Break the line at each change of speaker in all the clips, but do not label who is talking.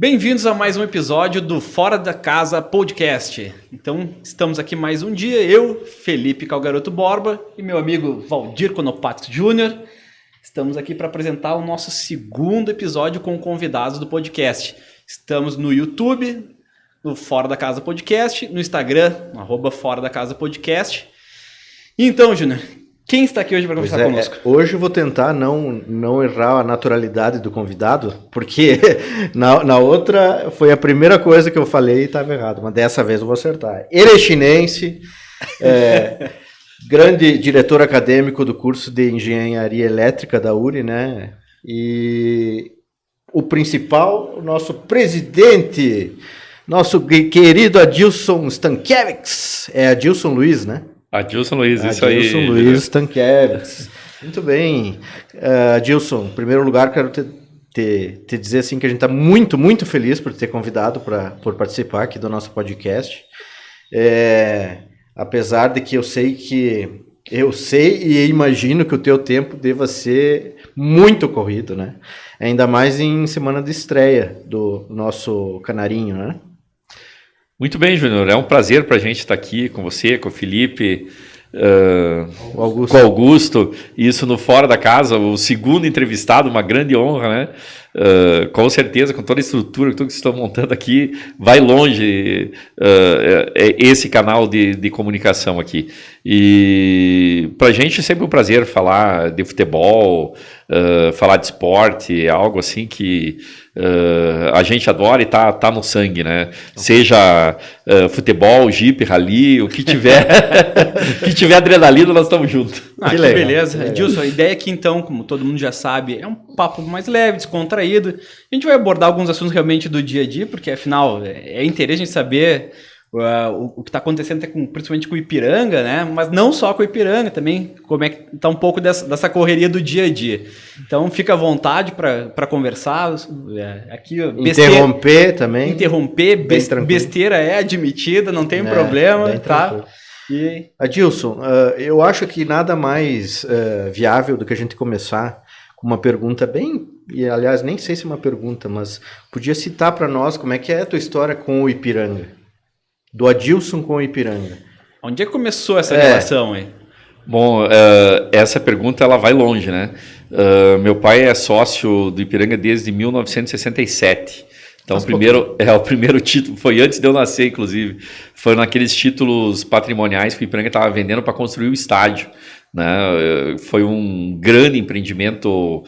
Bem-vindos a mais um episódio do Fora da Casa Podcast. Então, estamos aqui mais um dia, eu, Felipe Calgaroto Borba e meu amigo Valdir Konopato Júnior. Estamos aqui para apresentar o nosso segundo episódio com convidados do podcast. Estamos no YouTube, no Fora da Casa Podcast, no Instagram, no @Fora da Casa Podcast. Então, Júnior, quem está aqui hoje para conversar conosco?
Hoje eu vou tentar não errar a naturalidade do convidado, porque na outra foi a primeira coisa que eu falei e estava errado, mas dessa vez eu vou acertar. Ele é chinense, grande diretor acadêmico do curso de Engenharia Elétrica da URI, né? E o principal, o nosso presidente, nosso querido Adilson Stankiewicz, é Adilson Luiz, né?
Adilson Luiz, isso aí.
Adilson Luiz Stankiewicz. Muito bem. Adilson, em primeiro lugar, quero te dizer assim, que a gente está muito, muito feliz por ter convidado por participar aqui do nosso podcast. Apesar de que eu sei e imagino que o teu tempo deva ser muito corrido, né? Ainda mais em semana de estreia do nosso Canarinho, né?
Muito bem, Júnior. É um prazer para a gente estar aqui com você, com o Felipe, com o Augusto. Isso no Fora da Casa, o segundo entrevistado, uma grande honra, né? Com certeza, com toda a estrutura que vocês estão montando aqui, vai longe esse canal de comunicação aqui. E para a gente é sempre um prazer falar de futebol, falar de esporte, algo assim que a gente adora e tá no sangue, né? Seja futebol, jipe, rally, o que tiver, que tiver adrenalina, nós estamos juntos.
Que beleza. Adilson, a ideia aqui então, como todo mundo já sabe, é um papo mais leve, descontraído. A gente vai abordar alguns assuntos realmente do dia a dia, porque afinal é interesse a gente saber o que está acontecendo principalmente com o Ipiranga, né? Mas não só com o Ipiranga, também como é que está um pouco dessa correria do dia a dia. Então fica à vontade para conversar. Aqui,
interromper também.
Besteira é admitida, não tem problema, tá?
Adilson, eu acho que nada mais viável do que a gente começar com uma pergunta e aliás nem sei se é uma pergunta, mas podia citar para nós como é que é a tua história com o Ipiranga. Do Adilson com o Ipiranga.
Onde é que começou essa relação aí?
Bom, essa pergunta ela vai longe, né? Meu pai é sócio do Ipiranga desde 1967. Então o primeiro título foi antes de eu nascer, inclusive. Foi naqueles títulos patrimoniais que o Ipiranga estava vendendo para construir o estádio, né? Foi um grande empreendimento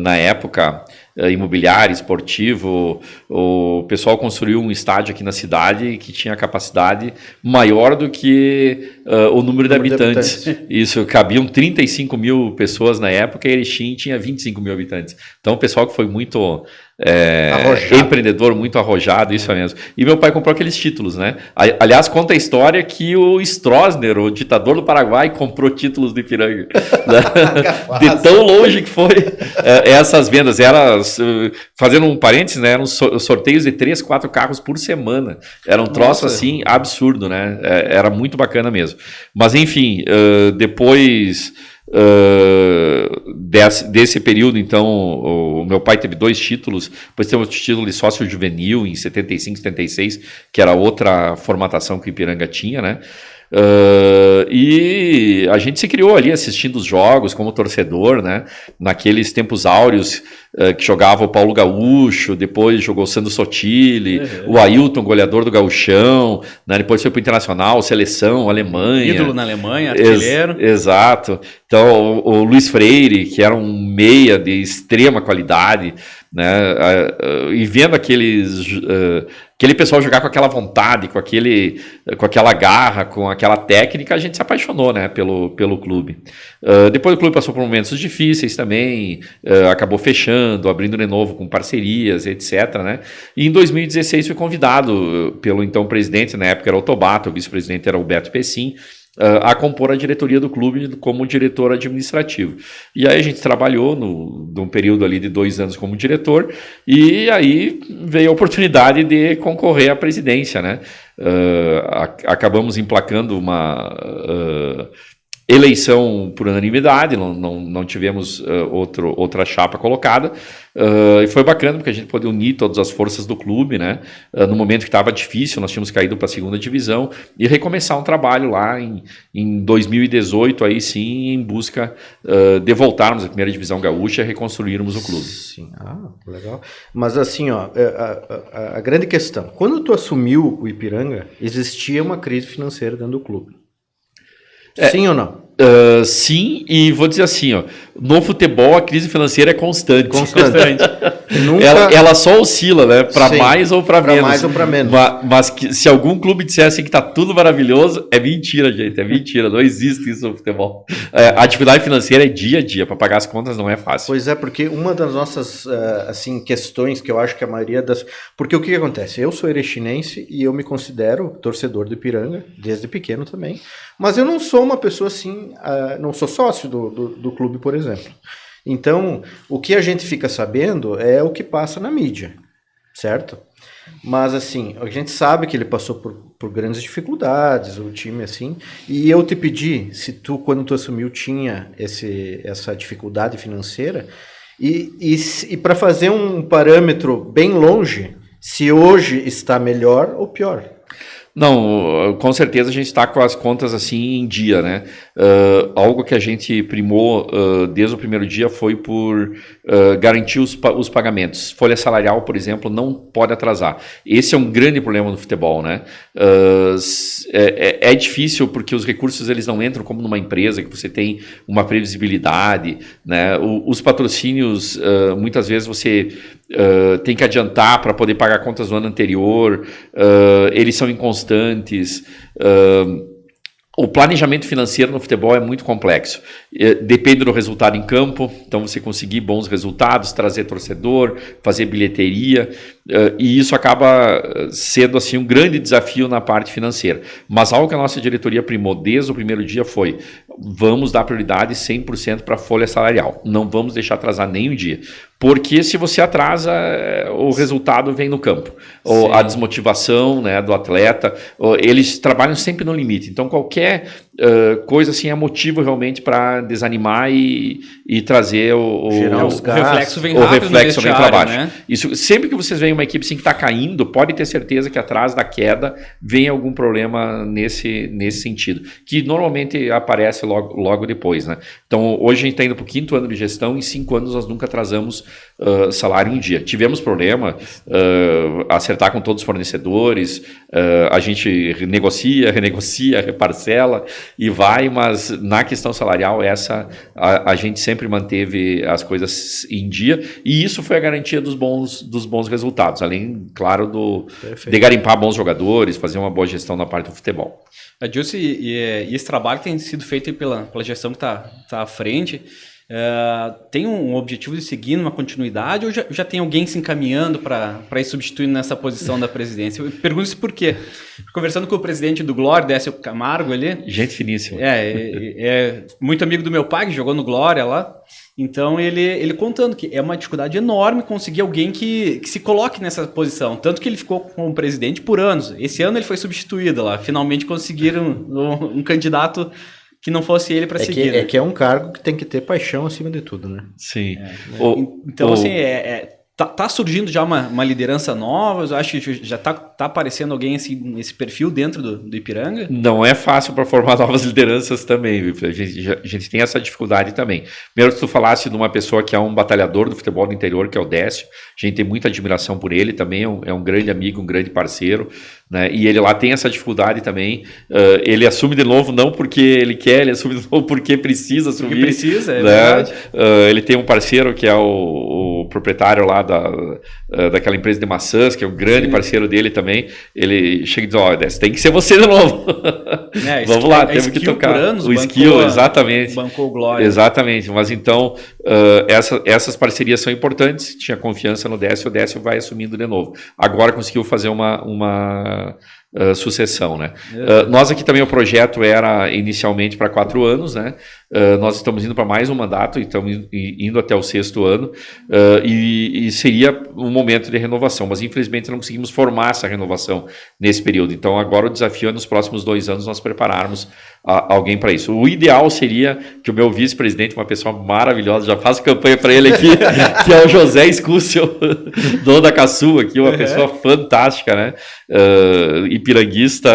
na época, imobiliário, esportivo. O pessoal construiu um estádio aqui na cidade que tinha capacidade maior do que o número de habitantes. Isso, cabiam 35 mil pessoas na época e Erechim tinha 25 mil habitantes. Então o pessoal que foi muito empreendedor, muito arrojado, isso mesmo. E meu pai comprou aqueles títulos, né? Aliás, conta a história que o Stroessner, o ditador do Paraguai, comprou títulos do Ipiranga. De tão longe que foi essas vendas. Fazendo um parênteses, né? Eram sorteios de 3, 4 carros por semana. Era um troço assim absurdo, né? Era muito bacana mesmo. Mas enfim, depois desse período, então, o meu pai teve 2 títulos, depois teve o título de sócio juvenil em 75, 76, que era outra formatação que o Ipiranga tinha, né? E a gente se criou ali assistindo os jogos como torcedor, né? Naqueles tempos áureos que jogava o Paulo Gaúcho, depois jogou o Sandro Sotile, o Ailton, goleador do Gauchão, né? Depois foi para o Internacional, seleção, Alemanha.
Ídolo na Alemanha, artilheiro.
Exato. Então o Luiz Freire, que era um meia de extrema qualidade, né? E vendo aquele pessoal jogar com aquela vontade, com aquela garra, com aquela técnica, a gente se apaixonou, né, pelo clube. Depois o clube passou por momentos difíceis também, acabou fechando, abrindo de novo com parcerias, etc., né? E em 2016 fui convidado pelo então presidente, na época era o Tobato, o vice-presidente era o Beto Pessim, a compor a diretoria do clube como diretor administrativo. E aí a gente trabalhou num período ali de 2 anos como diretor, e aí veio a oportunidade de concorrer à presidência, né? Acabamos emplacando eleição por unanimidade, não tivemos outra chapa colocada, e foi bacana porque a gente pôde unir todas as forças do clube, né? No momento que estava difícil, nós tínhamos caído para a segunda divisão, e recomeçar um trabalho lá em 2018, aí sim, em busca de voltarmos à primeira divisão gaúcha e reconstruirmos o clube.
Sim, legal. Mas assim, ó, a grande questão, quando tu assumiu o Ipiranga, existia uma crise financeira dentro do clube. Sim ou não?
Sim, e vou dizer assim, ó, no futebol a crise financeira é constante.
Nunca...
ela só oscila, né? Para mais ou para menos.
Mais ou para menos.
Mas se algum clube dissesse que tá tudo maravilhoso, é mentira, gente. É mentira. Não existe isso no futebol. A atividade financeira é dia a dia. Para pagar as contas não é fácil.
Pois é, porque uma das nossas assim, questões que eu acho que a maioria das... Porque o que acontece? Eu sou erechinense e eu me considero torcedor do Ipiranga, desde pequeno também. Mas eu não sou uma pessoa assim... não sou sócio do clube, por exemplo. Então, o que a gente fica sabendo é o que passa na mídia, certo? Mas, assim, a gente sabe que ele passou por grandes dificuldades, o time, assim, e eu te pedi, se tu, quando tu assumiu, tinha essa dificuldade financeira, e para fazer um parâmetro bem longe, se hoje está melhor ou pior.
Não, com certeza a gente está com as contas assim em dia, né? Algo que a gente primou desde o primeiro dia foi por garantir os pagamentos. Folha salarial, por exemplo, não pode atrasar. Esse é um grande problema no futebol, né? É difícil porque os recursos eles não entram como numa empresa que você tem uma previsibilidade, né? Os patrocínios, muitas vezes você tem que adiantar para poder pagar contas do ano anterior, eles são inconstantes. O planejamento financeiro no futebol é muito complexo. Depende do resultado em campo, então você conseguir bons resultados, trazer torcedor, fazer bilheteria, e isso acaba sendo assim um grande desafio na parte financeira. Mas algo que a nossa diretoria primou desde o primeiro dia foi: vamos dar prioridade 100% para a folha salarial, não vamos deixar atrasar nem um dia. Porque se você atrasa, o resultado vem no campo. Ou a desmotivação, né, do atleta, eles trabalham sempre no limite. Então, qualquer coisa assim é motivo realmente para desanimar e trazer o
reflexo vem rápido,
o reflexo vem para baixo.
Né?
Isso, sempre que vocês veem uma equipe assim, que está caindo, pode ter certeza que atrás da queda vem algum problema nesse sentido, que normalmente aparece logo depois. Né? Então, hoje a gente está indo para o 5º ano de gestão, em 5 anos nós nunca atrasamos salário um dia. Tivemos problema, acertar com todos os fornecedores, a gente renegocia, reparcela e vai, mas na questão salarial a gente sempre manteve as coisas em dia, e isso foi a garantia dos bons resultados, além, claro, de garimpar bons jogadores, fazer uma boa gestão na parte do futebol.
Adilson, e esse trabalho tem sido feito pela gestão que está à frente. Tem um objetivo de seguir numa continuidade ou já tem alguém se encaminhando para ir substituindo nessa posição da presidência? Eu pergunto isso por quê? Conversando com o presidente do Glória, Décio Camargo, ali...
Gente finíssima.
É muito amigo do meu pai, que jogou no Glória lá. Então, ele contando que é uma dificuldade enorme conseguir alguém que se coloque nessa posição. Tanto que ele ficou como presidente por anos. Esse ano ele foi substituído lá. Finalmente conseguiram um candidato que não fosse ele para seguir.
É que é um cargo que tem que ter paixão acima de tudo, né?
Sim.
Então, assim, tá surgindo já uma liderança nova. Eu acho que já tá aparecendo alguém assim, nesse perfil dentro do Ipiranga.
Não é fácil para formar novas lideranças também, viu? A gente tem essa dificuldade também. Primeiro, se tu falasse de uma pessoa que é um batalhador do futebol do interior, que é o Décio, a gente tem muita admiração por ele também, é um grande amigo, um grande parceiro, né? E ele lá tem essa dificuldade também. Ele assume de novo não porque ele quer, ele assume de novo porque precisa assumir.
Porque precisa, é
né?
verdade.
Ele tem um parceiro que é o proprietário lá daquela empresa de maçãs, que é um grande parceiro dele também. Ele chega e diz: ó, Décio, tem que ser você de novo. Vamos lá, temos que tocar.
Anos,
o Skill, exatamente.
Bancou o Glória.
Exatamente, mas então essas parcerias são importantes. Tinha confiança no Décio, o Décio vai assumindo de novo. Agora conseguiu fazer uma sucessão, né? Nós aqui também o projeto era inicialmente para 4 anos, né? Nós estamos indo para mais um mandato e estamos indo até o 6º ano, e seria um momento de renovação, mas infelizmente não conseguimos formar essa renovação nesse período. Então agora o desafio é nos próximos 2 anos nós prepararmos alguém para isso. O ideal seria que o meu vice-presidente, uma pessoa maravilhosa, já faço campanha para ele aqui, que é o José Escúcio, dono da Caçu aqui, uma pessoa fantástica, né? Ipiranguista,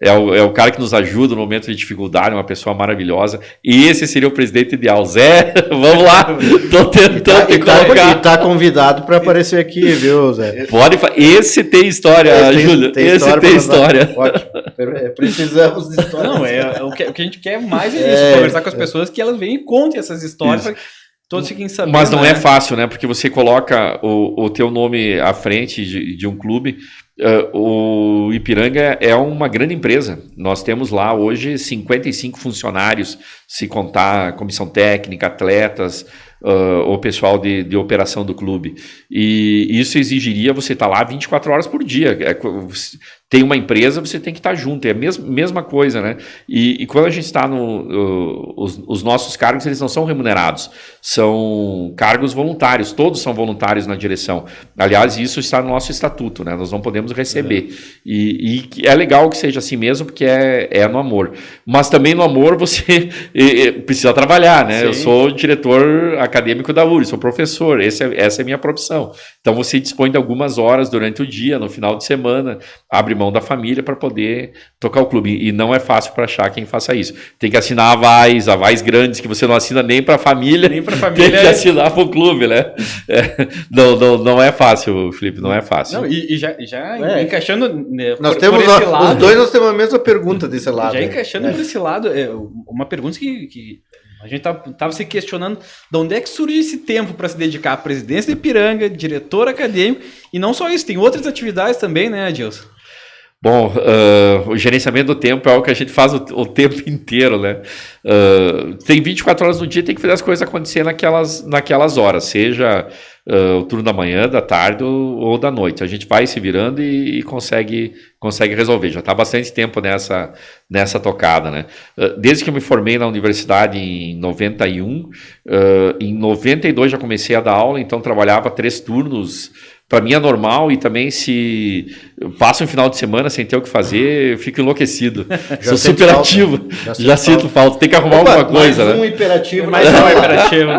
é o cara que nos ajuda no momento de dificuldade, uma pessoa maravilhosa. E esse seria o presidente ideal. Zé, vamos lá, estou tentando colocar.
E tá convidado para aparecer aqui, viu, Zé?
Esse tem história, Júlio. Esse tem história.
Ótimo. Precisamos de história.
Não, o que a gente quer mais é isso, conversar com as pessoas, que elas venham e contem essas histórias para que todos fiquem sabendo.
Mas não é fácil, né? Porque você coloca o teu nome à frente de um clube. O Ipiranga é uma grande empresa. Nós temos lá hoje 55 funcionários, se contar comissão técnica, atletas, o pessoal de operação do clube. E isso exigiria você estar lá 24 horas por dia. Tem uma empresa, você tem que estar junto. É a mesma coisa, né? E quando a gente está os nossos cargos, eles não são remunerados. São cargos voluntários. Todos são voluntários na direção. Aliás, isso está no nosso estatuto, né? Nós não podemos receber. E é legal que seja assim mesmo, porque é no amor. Mas também no amor você precisa trabalhar, né? Sim. Eu sou diretor acadêmico da URI, sou professor. Essa é a minha profissão. Então você dispõe de algumas horas durante o dia, no final de semana, abre mão da família para poder tocar o clube. E não é fácil para achar quem faça isso. Tem que assinar avais grandes que você não assina nem para a família. Nem para a família. Tem que assinar para o clube, né? Não é fácil, Felipe, não é fácil.
Não, e já encaixando
nós temos esse lado, os dois nós temos a mesma pergunta desse lado.
Já encaixando por esse lado, uma pergunta que a gente estava se questionando de onde é que surgiu esse tempo para se dedicar à presidência de Ipiranga, diretor acadêmico, e não só isso, tem outras atividades também, né, Adilson?
Bom, o gerenciamento do tempo é algo que a gente faz o tempo inteiro, né? Tem 24 horas no dia, tem que fazer as coisas acontecer naquelas horas, seja o turno da manhã, da tarde ou da noite. A gente vai se virando e consegue resolver. Já está há bastante tempo nessa tocada, né? Desde que eu me formei na universidade em 91, em 92 já comecei a dar aula, então trabalhava 3 turnos. Para mim é normal, e também se passa um final de semana sem ter o que fazer, eu fico enlouquecido. Sou super ativo. Já sinto falta. Tem que arrumar alguma coisa,
mais
né?
Um hiperativo.
Mais um hiperativo.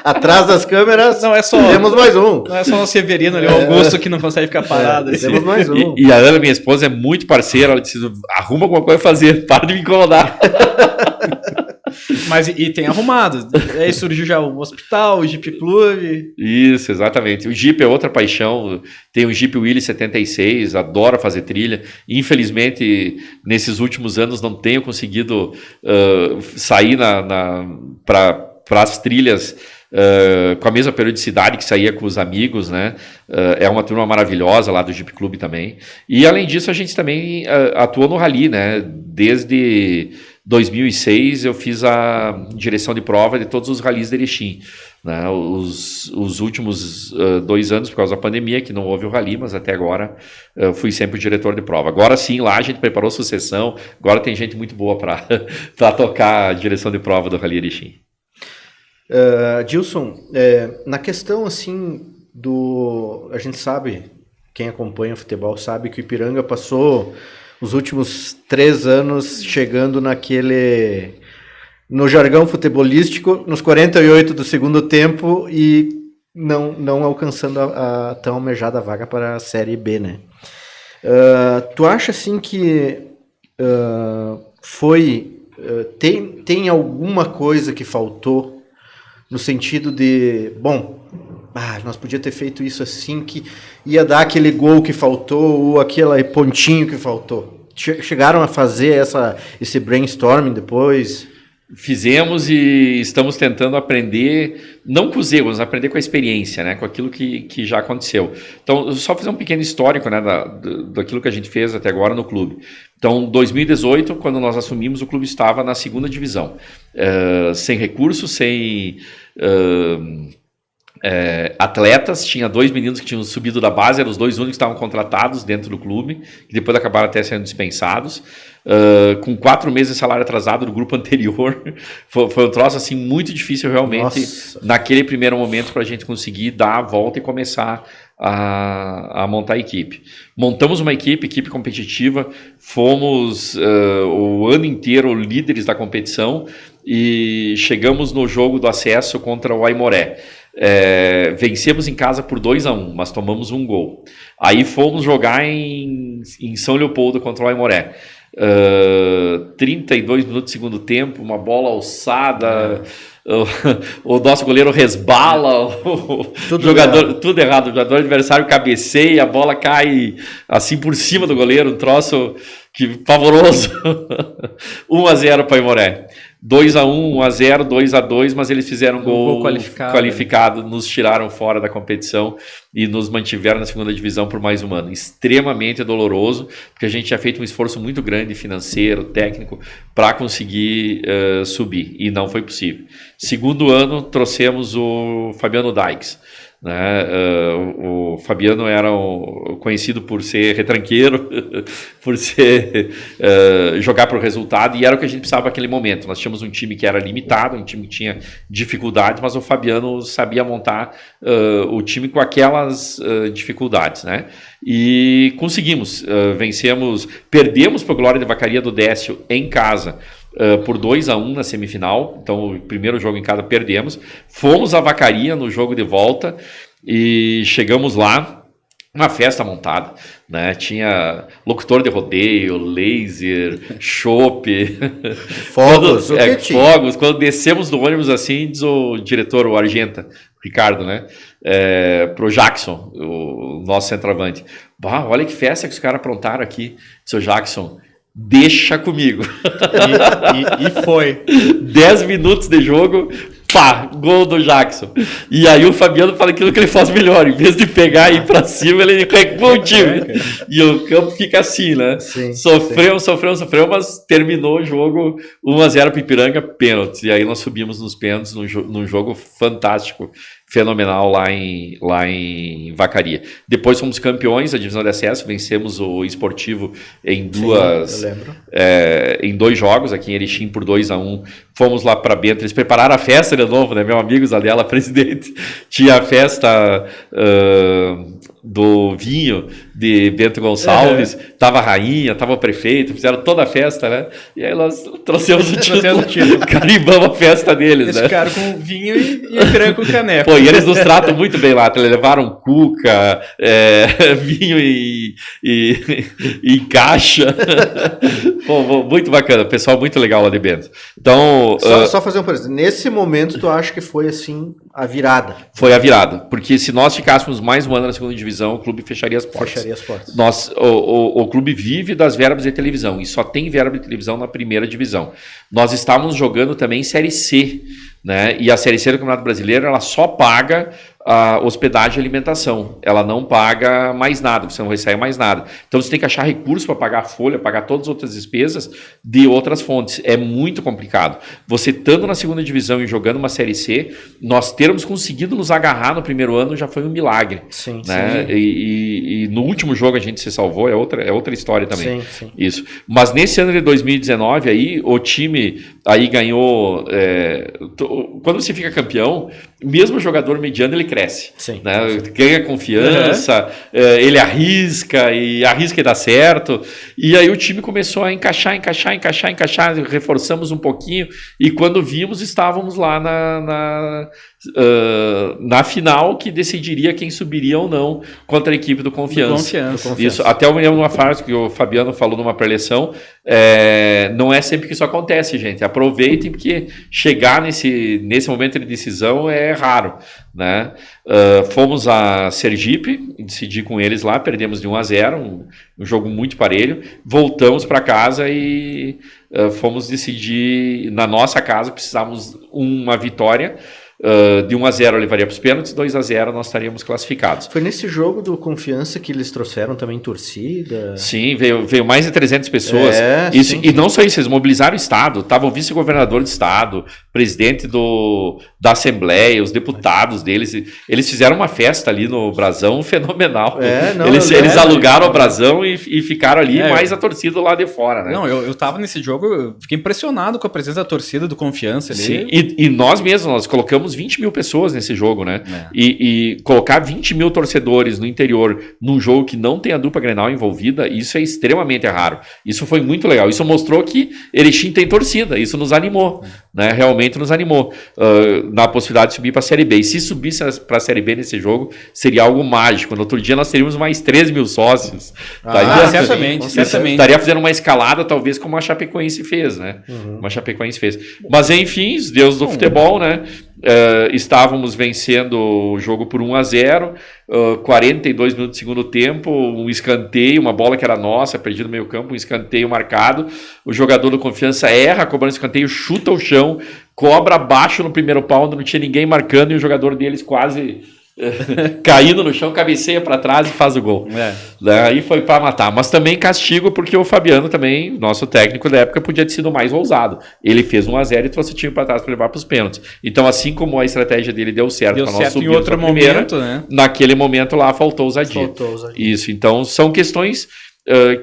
Atrás das câmeras, temos mais um.
Não é só o Severino ali, o Augusto, que não consegue ficar parado.
Temos mais um.
E a Ana, minha esposa, é muito parceira. Ela disse, arruma alguma coisa a fazer, para de me incomodar.
Mas e tem arrumado. Aí surgiu já o hospital, o Jeep Clube.
Isso, exatamente. O Jeep é outra paixão. Tem o Jeep Willy 76, adoro fazer trilha. Infelizmente, nesses últimos anos não tenho conseguido sair para as trilhas com a mesma periodicidade que saía com os amigos, né? É uma turma maravilhosa lá do Jeep Clube também. E além disso, a gente também atua no rally, né? Desde 2006 eu fiz a direção de prova de todos os rallies de Erechim, né? Os últimos 2 anos, por causa da pandemia, que não houve o rally, mas até agora fui sempre o diretor de prova. Agora sim, lá a gente preparou sucessão, agora tem gente muito boa para tocar a direção de prova do Rally Erechim.
Dilson, na questão assim a gente sabe, quem acompanha o futebol sabe que o Ipiranga passou os últimos 3 anos chegando no jargão futebolístico, nos 48 do segundo tempo e não alcançando a tão almejada vaga para a Série B, né? Tu acha assim que tem alguma coisa que faltou no sentido de, nós podíamos ter feito isso assim, que ia dar aquele gol que faltou, ou aquele pontinho que faltou? Chegaram a fazer esse brainstorming depois?
Fizemos e estamos tentando aprender, não com os erros, mas aprender com a experiência, né? Com aquilo que já aconteceu. Então, só fazer um pequeno histórico, né, daquilo que a gente fez até agora no clube. Então, 2018, quando nós assumimos, o clube estava na 2ª divisão, sem recursos, sem atletas. Tinha 2 meninos que tinham subido da base, eram os 2 únicos que estavam contratados dentro do clube, que depois acabaram até sendo dispensados, com 4 meses de salário atrasado do grupo anterior. Foi um troço assim, muito difícil realmente. Nossa. Naquele primeiro momento, para a gente conseguir dar a volta e começar a montar a equipe. Montamos uma equipe competitiva, fomos o ano inteiro líderes da competição e chegamos no jogo do acesso contra o Aimoré. Vencemos em casa por 2-1, mas tomamos um gol. Aí fomos jogar em São Leopoldo contra o Aimoré. 32 minutos do segundo tempo, uma bola alçada, o nosso goleiro resbala, tudo errado, o jogador adversário cabeceia, a bola cai assim por cima do goleiro, um troço pavoroso. 1-0 para o Aimoré. 2-1, 1-0, 2-2, mas eles fizeram um gol qualificado, nos tiraram fora da competição e nos mantiveram na segunda divisão por mais um ano. Extremamente doloroso, porque a gente tinha feito um esforço muito grande financeiro, técnico, para conseguir subir, e não foi possível. Segundo ano, trouxemos o Fabiano Dykes. Né? O Fabiano era conhecido por ser retranqueiro, por jogar por resultado, e era o que a gente precisava naquele momento. Nós tínhamos um time que era limitado, um time que tinha dificuldades, mas o Fabiano sabia montar o time com aquelas dificuldades, né? E conseguimos, perdemos para o Glória de Vacaria do Décio em casa, por 2-1 na semifinal. Então o primeiro jogo em casa perdemos, fomos a Vacaria no jogo de volta e chegamos lá, uma festa montada, né? Tinha locutor de rodeio, laser, chopp, fogos. Fogos. Quando descemos do ônibus assim, diz o diretor, o Argenta, o Ricardo, né? Pro Jackson, o nosso centroavante: olha que festa que os caras aprontaram aqui, seu Jackson. Deixa comigo.
E foi.
10 minutos de jogo, pá, gol do Jackson. E aí o Fabiano fala aquilo que ele faz melhor. Em vez de pegar e ir pra cima, ele recua o time. E o campo fica assim, né? Sim, sofreu, mas terminou o jogo 1-0 pro Ipiranga, pênalti. E aí nós subimos nos pênaltis num jogo fantástico, fenomenal lá em Vacaria. Depois fomos campeões da divisão de acesso, vencemos o Esportivo em em 2 jogos aqui em Erechim por 2-1. Fomos lá para Bento, eles prepararam a festa de novo, né? Meu amigo Zadela, presidente, tinha a festa do vinho de Bento Gonçalves, tava a rainha, tava o prefeito, fizeram toda a festa, né? E aí nós trouxemos o título, carimbamos a festa deles,
eles
né?
ficaram com vinho e branco caneco.
Pô, e eles nos tratam muito bem lá, levaram cuca, vinho e caixa. Pô, muito bacana, pessoal muito legal lá de Bento. Então,
só fazer um parênteses, nesse momento tu acha que foi assim a virada?
Foi a virada, porque se nós ficássemos mais um ano na segunda divisão, o clube fecharia as portas. O clube vive das verbas de televisão e só tem verba de televisão na primeira divisão. Nós estávamos jogando também Série C, né? E a Série C do Campeonato Brasileiro, ela só paga a hospedagem e alimentação. Ela não paga mais nada, você não recebe mais nada. Então você tem que achar recursos para pagar a folha, pagar todas as outras despesas de outras fontes. É muito complicado. Você estando na segunda divisão e jogando uma Série C, nós termos conseguido nos agarrar no primeiro ano já foi um milagre.
Sim,
né?
Sim.
E no último jogo a gente se salvou, é outra história também.
Sim.
Isso. Mas nesse ano de 2019 aí, o time aí ganhou... quando você fica campeão, mesmo o jogador mediano, ele cresce.
Sim,
né?
sim.
Ganha confiança, ele arrisca e dá certo. E aí o time começou a encaixar, reforçamos um pouquinho e quando vimos, estávamos lá na final que decidiria quem subiria ou não contra a equipe do Confiança. Isso, até eu me lembro de uma frase que o Fabiano falou numa preleção, não é sempre que isso acontece, gente. Aproveitem, porque chegar nesse momento de decisão é raro, né? Fomos a Sergipe, decidi com eles lá, perdemos de 1-0, um jogo muito parelho, voltamos para casa e fomos decidir na nossa casa, precisávamos uma vitória. De 1-0 eu levaria para os pênaltis, 2-0 nós estaríamos classificados.
Foi nesse jogo do Confiança que eles trouxeram também torcida?
Sim, veio mais de 300 pessoas.
Sim.
E não só isso, eles mobilizaram o Estado. Estava o vice-governador do Estado, presidente da Assembleia, os deputados deles. Eles fizeram uma festa ali no Brasão fenomenal. Eles alugaram o Brasão e ficaram ali, mais a torcida lá de fora. Né?
Não, eu estava nesse jogo, eu fiquei impressionado com a presença da torcida do Confiança ali.
Sim, e nós mesmos, nós colocamos pegamos 20 mil pessoas nesse jogo, né? E colocar 20 mil torcedores no interior num jogo que não tem a dupla Grenal envolvida, isso é extremamente raro. Isso foi muito legal. Isso mostrou que Erechim tem torcida. Isso nos animou, né? Realmente nos animou na possibilidade de subir para a Série B. E se subisse para a Série B nesse jogo, seria algo mágico. No outro dia nós teríamos mais 13 mil sócios.
Certamente.
Estaria fazendo uma escalada, talvez, como a Chapecoense fez, né? Uma Chapecoense fez. Mas, enfim, os deuses do futebol, né? Estávamos vencendo o jogo por 1-0, 42 minutos do segundo tempo, um escanteio, uma bola que era nossa, perdida no meio campo, um escanteio marcado, o jogador do Confiança erra, cobrando escanteio, chuta o chão, cobra abaixo no primeiro pau, onde não tinha ninguém marcando, e o jogador deles quase caindo no chão, cabeceia para trás e faz o gol. Aí foi para matar. Mas também castigo, porque o Fabiano também, nosso técnico da época, podia ter sido mais ousado. Ele fez 1-0 e trouxe o time para trás para levar para os pênaltis. Então, assim como a estratégia dele deu certo para nós subir
em outro momento, né?
Naquele momento lá faltou ousadia. Isso. Então, são questões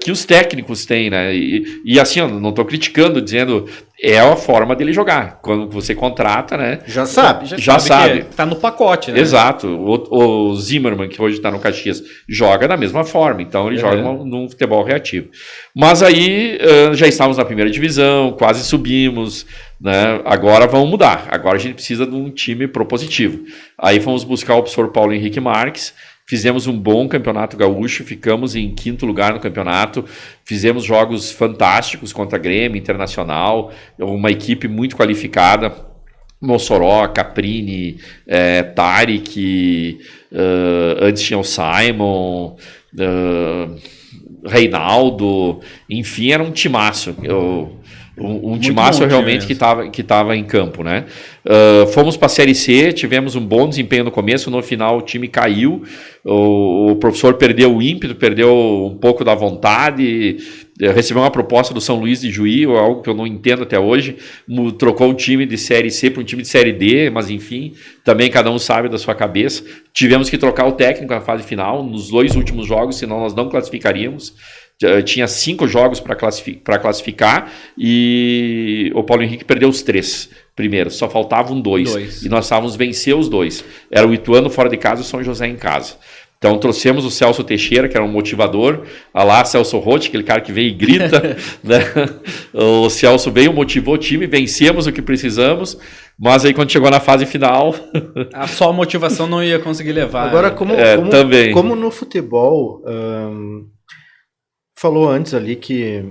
que os técnicos têm, né? E assim, eu não estou criticando, dizendo é a forma dele jogar. Quando você contrata, né?
Já sabe.
Tá no pacote, né?
Exato. O Zimmermann, que hoje está no Caxias, joga da mesma forma. Então ele joga num futebol reativo. Mas aí já estávamos na primeira divisão, quase subimos, né? Agora vamos mudar. Agora a gente precisa de um time propositivo. Aí fomos buscar o professor Paulo Henrique Marques. Fizemos um bom campeonato gaúcho, ficamos em 5º lugar no campeonato, fizemos jogos fantásticos contra Grêmio, Internacional, uma equipe muito qualificada, Mossoró, Caprini, Tarek, antes tinha o Simon, Reinaldo, enfim, era um timaço. Um timaço realmente que estava em campo, né? Fomos para a Série C, tivemos um bom desempenho no começo, no final o time caiu, o professor perdeu o ímpeto, perdeu um pouco da vontade, recebeu uma proposta do São Luís de Juí, algo que eu não entendo até hoje, trocou um time de Série C para um time de Série D, mas enfim, também cada um sabe da sua cabeça. Tivemos que trocar o técnico na fase final, nos 2 últimos jogos, senão nós não classificaríamos. Tinha 5 jogos para classificar e o Paulo Henrique perdeu os 3 primeiros, só faltavam 2 e nós estávamos vencer os 2. Era o Ituano fora de casa e o São José em casa. Então trouxemos o Celso Teixeira, que era um motivador, lá Celso Rotti, aquele cara que vem e grita, né? O Celso veio, motivou o time, vencemos o que precisamos, mas aí quando chegou na fase final...
Só a motivação não ia conseguir levar.
Agora, como no futebol... falou antes ali que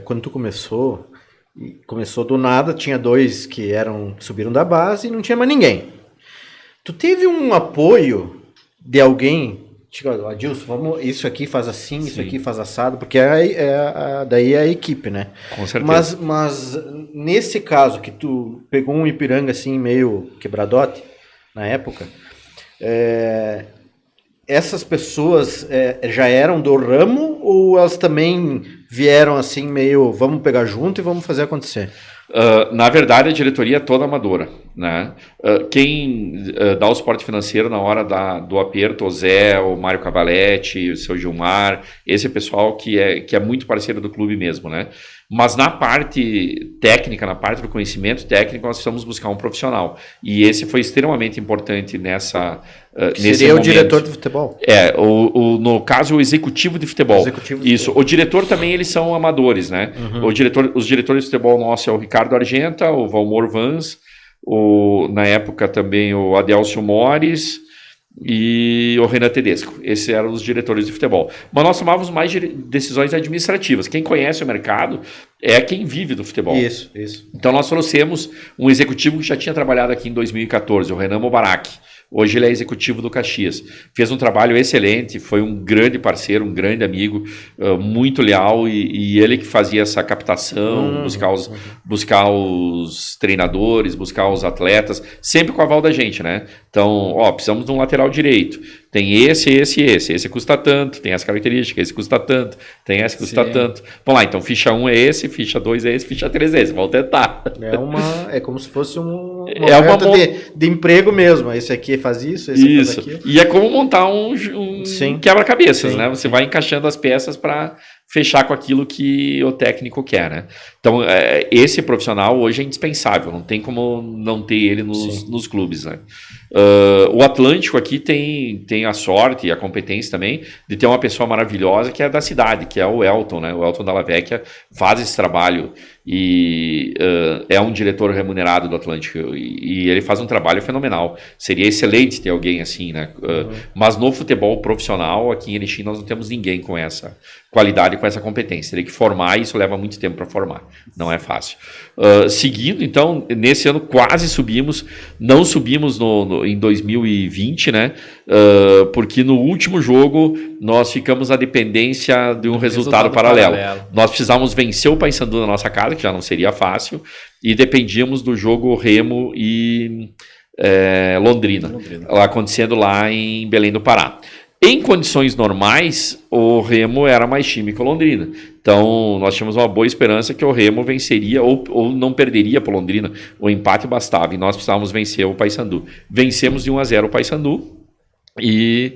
quando tu começou do nada, tinha 2 que subiram da base e não tinha mais ninguém. Tu teve um apoio de alguém, tipo, Adilson, isso aqui faz assim, isso aqui faz assado, porque daí é a equipe, né?
Com certeza.
Mas nesse caso que tu pegou um Ipiranga assim meio quebradote na época, essas pessoas já eram do ramo ou elas também vieram assim meio, vamos pegar junto e vamos fazer acontecer?
Na verdade, a diretoria é toda amadora, né? Quem dá o suporte financeiro na hora do aperto, o Zé, o Mário Cavaletti, o seu Gilmar, esse pessoal que é muito parceiro do clube mesmo, né? Mas na parte técnica, na parte do conhecimento técnico, nós precisamos buscar um profissional. E esse foi extremamente importante nesse
seria momento. O diretor de futebol?
No caso, o executivo de futebol. Isso. O diretor também, eles são amadores, né? Os diretores de futebol nosso é o Ricardo Argenta, o Valmor Vans, na época também o Adelcio Mores e o Renan Tedesco. Esses eram os diretores de futebol. Mas nós tomávamos mais decisões administrativas. Quem conhece o mercado é quem vive do futebol.
Isso.
Então nós trouxemos um executivo que já tinha trabalhado aqui em 2014, o Renan Mobarak. Hoje ele é executivo do Caxias. Fez um trabalho excelente, foi um grande parceiro, um grande amigo, muito leal, e ele que fazia essa captação, buscar os treinadores, buscar os atletas, sempre com o aval da gente, né? Então, precisamos de um lateral direito. Tem esse custa tanto, tem essa característica, esse custa tanto, tem esse custa tanto. Vamos lá, então ficha 1 é esse, ficha 2 é esse, ficha 3 é esse, vamos tentar.
É como se fosse uma oferta de emprego mesmo, esse aqui faz isso, esse faz aquilo.
E é como montar um quebra-cabeças, né? Você vai encaixando as peças para fechar com aquilo que o técnico quer, né? Então, esse profissional hoje é indispensável, não tem como não ter ele nos clubes, né? O Atlântico aqui tem a sorte e a competência também de ter uma pessoa maravilhosa que é da cidade, que é o Elton, né? O Elton Dalla Vecchia faz esse trabalho e é um diretor remunerado do Atlântico e ele faz um trabalho fenomenal. Seria excelente ter alguém assim, né? Mas no futebol profissional, aqui em Erechim, nós não temos ninguém com essa qualidade, com essa competência. Teria que formar e isso leva muito tempo para formar. Não é fácil. Seguindo, então, nesse ano quase subimos, não subimos em 2020, né? Porque no último jogo nós ficamos à dependência de um resultado paralelo. Nós precisávamos vencer o Paysandu na nossa casa, que já não seria fácil, e dependíamos do jogo Remo e Londrina, acontecendo lá em Belém do Pará. Em condições normais, o Remo era mais time que o Londrina. Então, nós tínhamos uma boa esperança que o Remo venceria ou não perderia para o Londrina. O empate bastava e nós precisávamos vencer o Paysandu. Vencemos de 1-0 o Paysandu e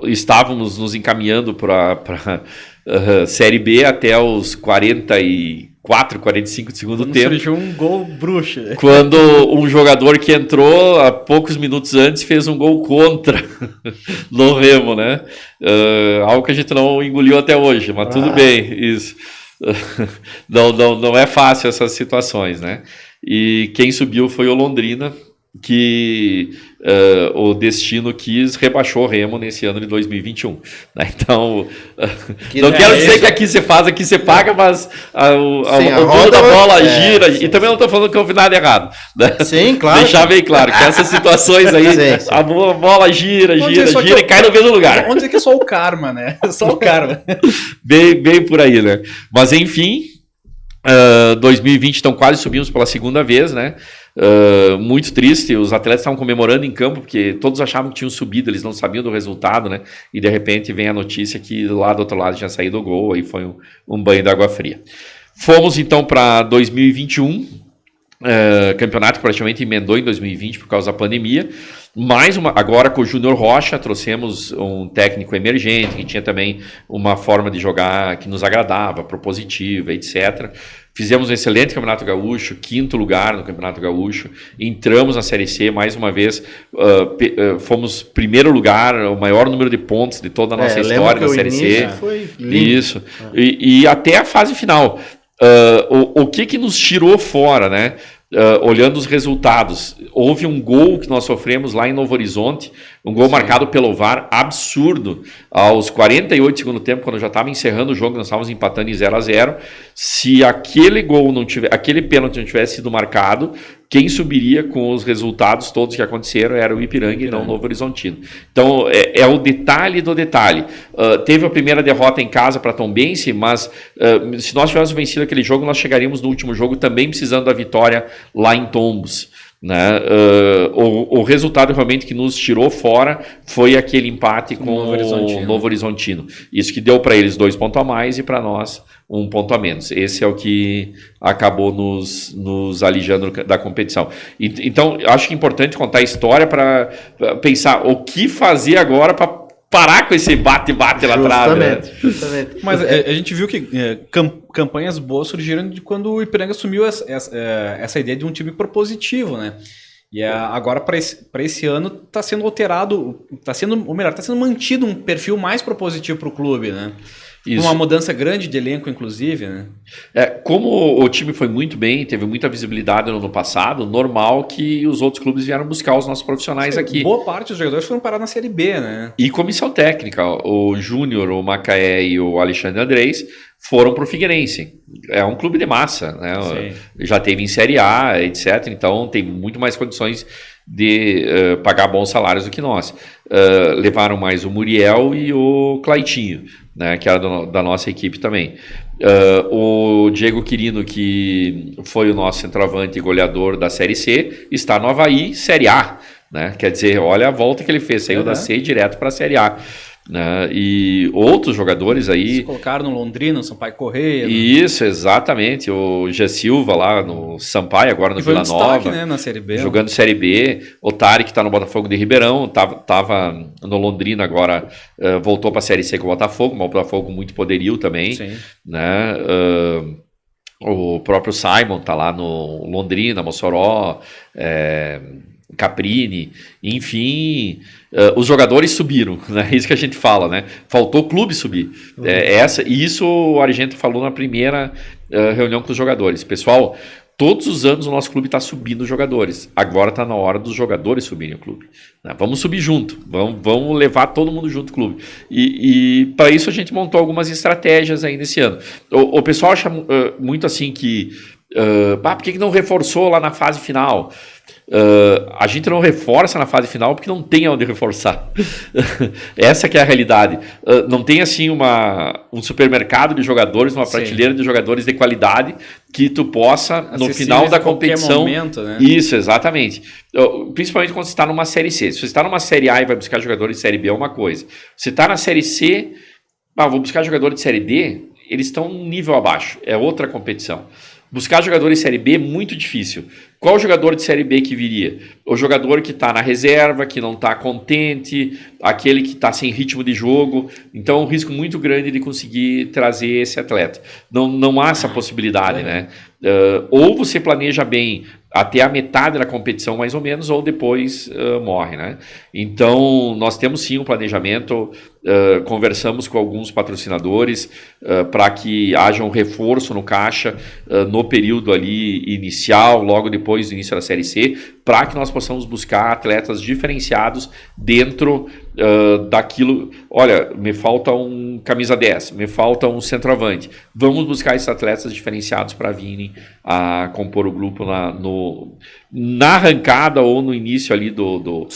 estávamos nos encaminhando para Série B até os 45 do segundo tempo.
Surgiu um gol bruxo.
Quando um jogador que entrou há poucos minutos antes fez um gol contra no Remo, né? Algo que a gente não engoliu até hoje, mas tudo bem, isso. Não é fácil essas situações, né? E quem subiu foi o Londrina, que o destino rebaixou o Remo nesse ano de 2021. Né? Então, não quero dizer que aqui você faz, aqui você paga, mas o mundo da bola gira. E também não estou falando que houve nada errado. Né?
Sim, claro.
Deixar bem claro que essas situações aí, sim. A bola gira e cai no mesmo lugar.
Vamos dizer que é só o karma, né? Só o karma.
bem por aí, né? Mas enfim, 2020, então quase subimos pela segunda vez, né? Muito triste, os atletas estavam comemorando em campo porque todos achavam que tinham subido, eles não sabiam do resultado, né? E de repente vem a notícia que lá do outro lado tinha saído o gol, aí foi um banho de água fria. Fomos então para 2021, campeonato que praticamente emendou em 2020 por causa da pandemia. Agora com o Júnior Rocha, trouxemos um técnico emergente que tinha também uma forma de jogar que nos agradava, propositiva, etc. Fizemos um excelente Campeonato Gaúcho, 5º lugar no Campeonato Gaúcho, entramos na Série C mais uma vez, fomos primeiro lugar, o maior número de pontos de toda a nossa história da Série C.
Foi
isso, e até a fase final. O que nos tirou fora, né? Olhando os resultados, houve um gol que nós sofremos lá em Novo Horizonte, um gol marcado pelo VAR, absurdo, aos 48 do segundo tempo, quando já estava encerrando o jogo, nós estávamos empatando em 0-0, se aquele pênalti não tivesse sido marcado, quem subiria com os resultados todos que aconteceram era o Ipiranga e não o Novo Horizontino. Então, é o detalhe do detalhe. Teve a primeira derrota em casa para Tombense, mas se nós tivéssemos vencido aquele jogo, nós chegaríamos no último jogo também precisando da vitória lá em Tombos. Né? O resultado realmente que nos tirou fora foi aquele empate com o Novo Horizontino. Isso que deu para eles 2 pontos a mais e para nós 1 ponto a menos. Esse é o que acabou nos alijando da competição. Então, acho que é importante contar a história para pensar o que fazer agora para parar com esse bate-bate lá atrás. Né?
Justamente.
Mas a gente viu que campanhas boas surgiram de quando o Ipiranga assumiu essa ideia de um time propositivo, né? E agora, para esse ano, está sendo alterado, está sendo mantido um perfil mais propositivo para o clube, né? Isso. Uma mudança grande de elenco, inclusive, né?
Como o time foi muito bem, teve muita visibilidade no ano passado, normal que os outros clubes vieram buscar os nossos profissionais aqui.
Boa parte dos jogadores foram parar na Série B, né?
E comissão técnica, o Júnior, o Macaé e o Alexandre Andrés foram para o Figueirense. É um clube de massa, né? Já teve em Série A, etc. Então tem muito mais condições de pagar bons salários do que nós. Levaram mais o Muriel e o Claitinho, né, que era da nossa equipe também. O Diego Quirino, que foi o nosso centroavante e goleador da Série C, está no Avaí, Série A. Né? Quer dizer, olha a volta que ele fez, saiu da C direto para a Série A. né? E outros jogadores aí...
Se colocaram no Londrina, no Sampaio Corrêa.
Isso, exatamente. O Gé Silva lá no Sampaio, agora no
foi
Vila Nova.
Destaque, né, na Série B.
Jogando Série B. O Tarek, que está no Botafogo de Ribeirão, estava no Londrina, agora voltou para a Série C com o Botafogo, mas o Botafogo muito poderio também.
Sim.
Né? O próprio Simon está lá no Londrina, Mossoró, Caprini, enfim, os jogadores subiram, né? É isso que a gente fala, né? Faltou o clube subir. E isso o Argento falou na primeira reunião com os jogadores. Pessoal, todos os anos o nosso clube está subindo os jogadores. Agora está na hora dos jogadores subirem o clube. Né? Vamos subir junto, vamos levar todo mundo junto o clube. E para isso a gente montou algumas estratégias aí nesse ano. O pessoal acha muito assim que... por que não reforçou lá na fase final? A gente não reforça na fase final porque não tem onde reforçar. Essa que é a realidade. Não tem assim um supermercado de jogadores, uma prateleira de jogadores de qualidade que tu possa, no final da competição...
Momento, né?
Isso, exatamente. Principalmente quando você está numa Série C. Se você está numa Série A e vai buscar jogadores de Série B é uma coisa. Se está na Série C, vou buscar jogadores de Série D, eles estão um nível abaixo. É outra competição. Buscar jogadores de Série B é muito difícil. Qual jogador de Série B que viria? O jogador que está na reserva, que não está contente, aquele que está sem ritmo de jogo. Então, é um risco muito grande de conseguir trazer esse atleta. Não há essa possibilidade, né? Ou você planeja bem até a metade da competição, mais ou menos, ou depois morre, né? Então, nós temos sim um planejamento, conversamos com alguns patrocinadores para que haja um reforço no caixa no período ali inicial, logo depois do início da Série C, para que nós possamos buscar atletas diferenciados dentro daquilo. Olha, me falta um camisa 10, me falta um centroavante. Vamos buscar esses atletas diferenciados para virem a compor o grupo na arrancada ou no início ali do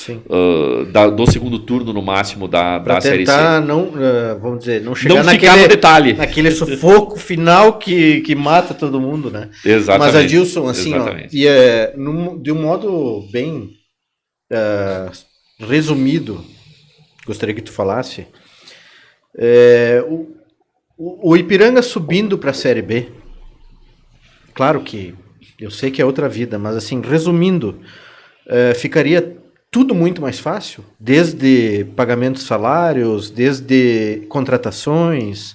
segundo turno, no máximo, da Série C.
Para tentar vamos dizer, não chegar
no detalhe.
Naquele sufoco final que mata todo mundo, né?
Exatamente.
Mas, Adilson, assim, de um modo bem resumido, gostaria que tu falasse, o Ipiranga subindo para a Série B, claro que eu sei que é outra vida, mas assim, resumindo, ficaria tudo muito mais fácil, desde pagamento de salários, desde contratações,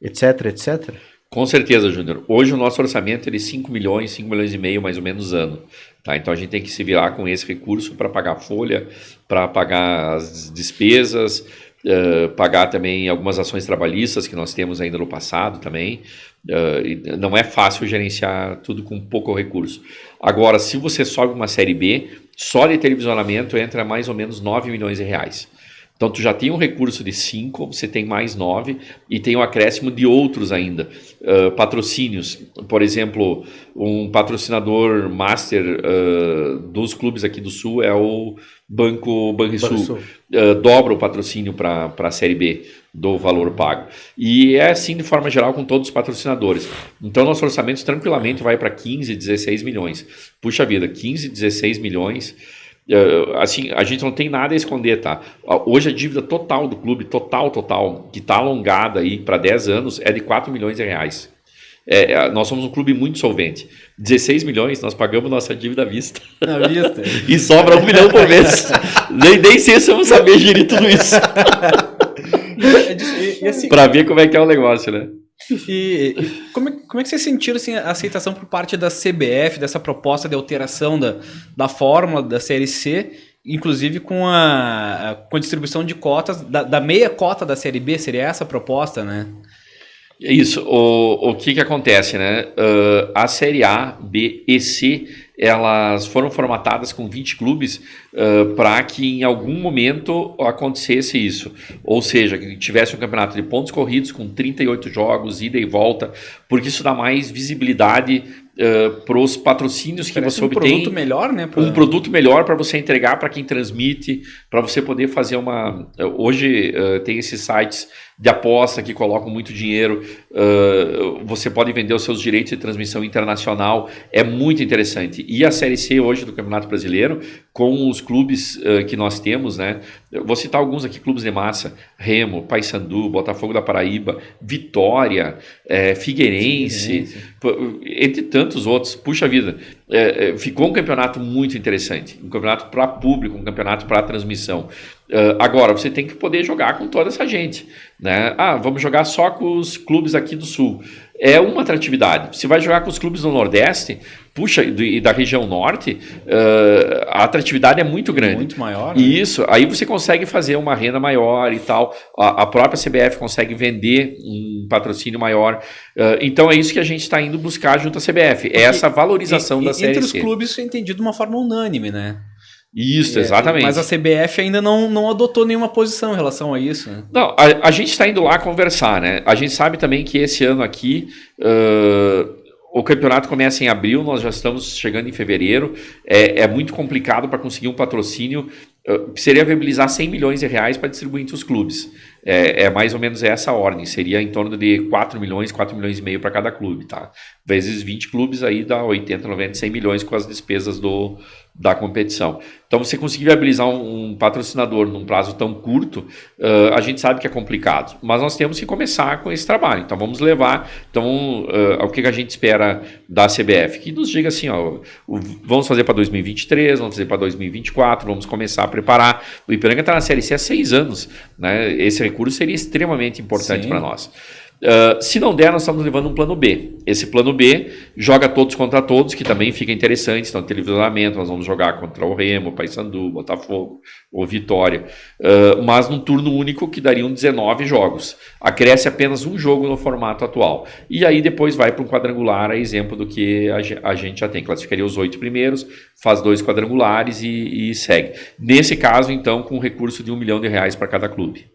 etc, etc.
Com certeza, Júnior. Hoje o nosso orçamento é de 5 milhões e meio, mais ou menos, ano. Tá? Então a gente tem que se virar com esse recurso para pagar a folha, para pagar as despesas, pagar também algumas ações trabalhistas que nós temos ainda no passado também. Não é fácil gerenciar tudo com pouco recurso. Agora, se você sobe uma Série B, só de televisionamento entra mais ou menos 9 milhões de reais. Então, tu já tem um recurso de 5, você tem mais 9 e tem o acréscimo de outros ainda. Patrocínios, por exemplo, um patrocinador master dos clubes aqui do Sul é o Banco Banrisul. Dobra o patrocínio para a Série B do valor pago. E é assim de forma geral com todos os patrocinadores. Então, nosso orçamento tranquilamente vai para 15, 16 milhões. Puxa vida, 15, 16 milhões... assim, a gente não tem nada a esconder, tá? Hoje a dívida total do clube, total, que está alongada aí para 10 anos, é de 4 milhões de reais. Nós somos um clube muito solvente. 16 milhões, nós pagamos nossa dívida à vista.
À vista.
E sobra 1 milhão por mês. nem sei se vamos saber gerir tudo isso.
Assim,
para ver como é que é o negócio, né?
E como é que vocês sentiram assim, a aceitação por parte da CBF, dessa proposta de alteração da fórmula da Série C, inclusive com a distribuição de cotas, da meia cota da Série B, seria essa a proposta, né?
Isso, o que acontece, né? A Série A, B e C, elas foram formatadas com 20 clubes para que em algum momento acontecesse isso. Ou seja, que tivesse um campeonato de pontos corridos com 38 jogos, ida e volta, porque isso dá mais visibilidade para os patrocínios que
Parece
você obtém.
Um produto melhor, né?
Um produto melhor para você entregar para quem transmite, para você poder fazer uma... Hoje tem esses sites de aposta que colocam muito dinheiro, você pode vender os seus direitos de transmissão internacional, é muito interessante. E a Série C hoje do Campeonato Brasileiro, com os clubes que nós temos, né? Eu vou citar alguns aqui, clubes de massa: Remo, Paysandu, Botafogo da Paraíba, Vitória, Figueirense, entre tantos outros. Puxa vida, ficou um campeonato muito interessante, um campeonato para público, um campeonato para transmissão. Agora, você tem que poder jogar com toda essa gente, né? Vamos jogar só com os clubes aqui do Sul. É uma atratividade. Se vai jogar com os clubes do Nordeste, puxa, e da região Norte, a atratividade é muito grande.
Muito maior. Né?
Isso, aí você consegue fazer uma renda maior e tal. A própria CBF consegue vender um patrocínio maior. Então é isso que a gente está indo buscar junto à CBF. É essa valorização da Série C.
Entre os clubes isso é entendido de uma forma unânime, né?
Isso, exatamente.
Mas a CBF ainda não adotou nenhuma posição em relação a isso. Né?
Não, a gente está indo lá conversar, né? A gente sabe também que esse ano aqui o campeonato começa em abril, nós já estamos chegando em fevereiro. É muito complicado para conseguir um patrocínio. Seria viabilizar 100 milhões de reais para distribuir entre os clubes. É mais ou menos essa ordem. Seria em torno de 4 milhões e meio para cada clube, tá? Vezes 20 clubes, aí dá 80, 90, 100 milhões com as despesas da competição. Então, você conseguir viabilizar um patrocinador num prazo tão curto, a gente sabe que é complicado, mas nós temos que começar com esse trabalho. Então, vamos levar. Então, o que a gente espera da CBF? Que nos diga assim, vamos fazer para 2023, vamos fazer para 2024, vamos começar a preparar. O Ipiranga está na Série C há 6 anos, né? Esse recurso seria extremamente importante para nós. Se não der, nós estamos levando um plano B. Esse plano B joga todos contra todos, que também fica interessante. Então, televisionamento, nós vamos jogar contra o Remo, Paysandu, Botafogo ou Vitória, mas num turno único que dariam 19 jogos. Acresce apenas um jogo no formato atual. E aí depois vai para um quadrangular, a exemplo do que a gente já tem. Classificaria os 8 primeiros, faz 2 quadrangulares e segue. Nesse caso, então, com um recurso de R$1 milhão para cada clube.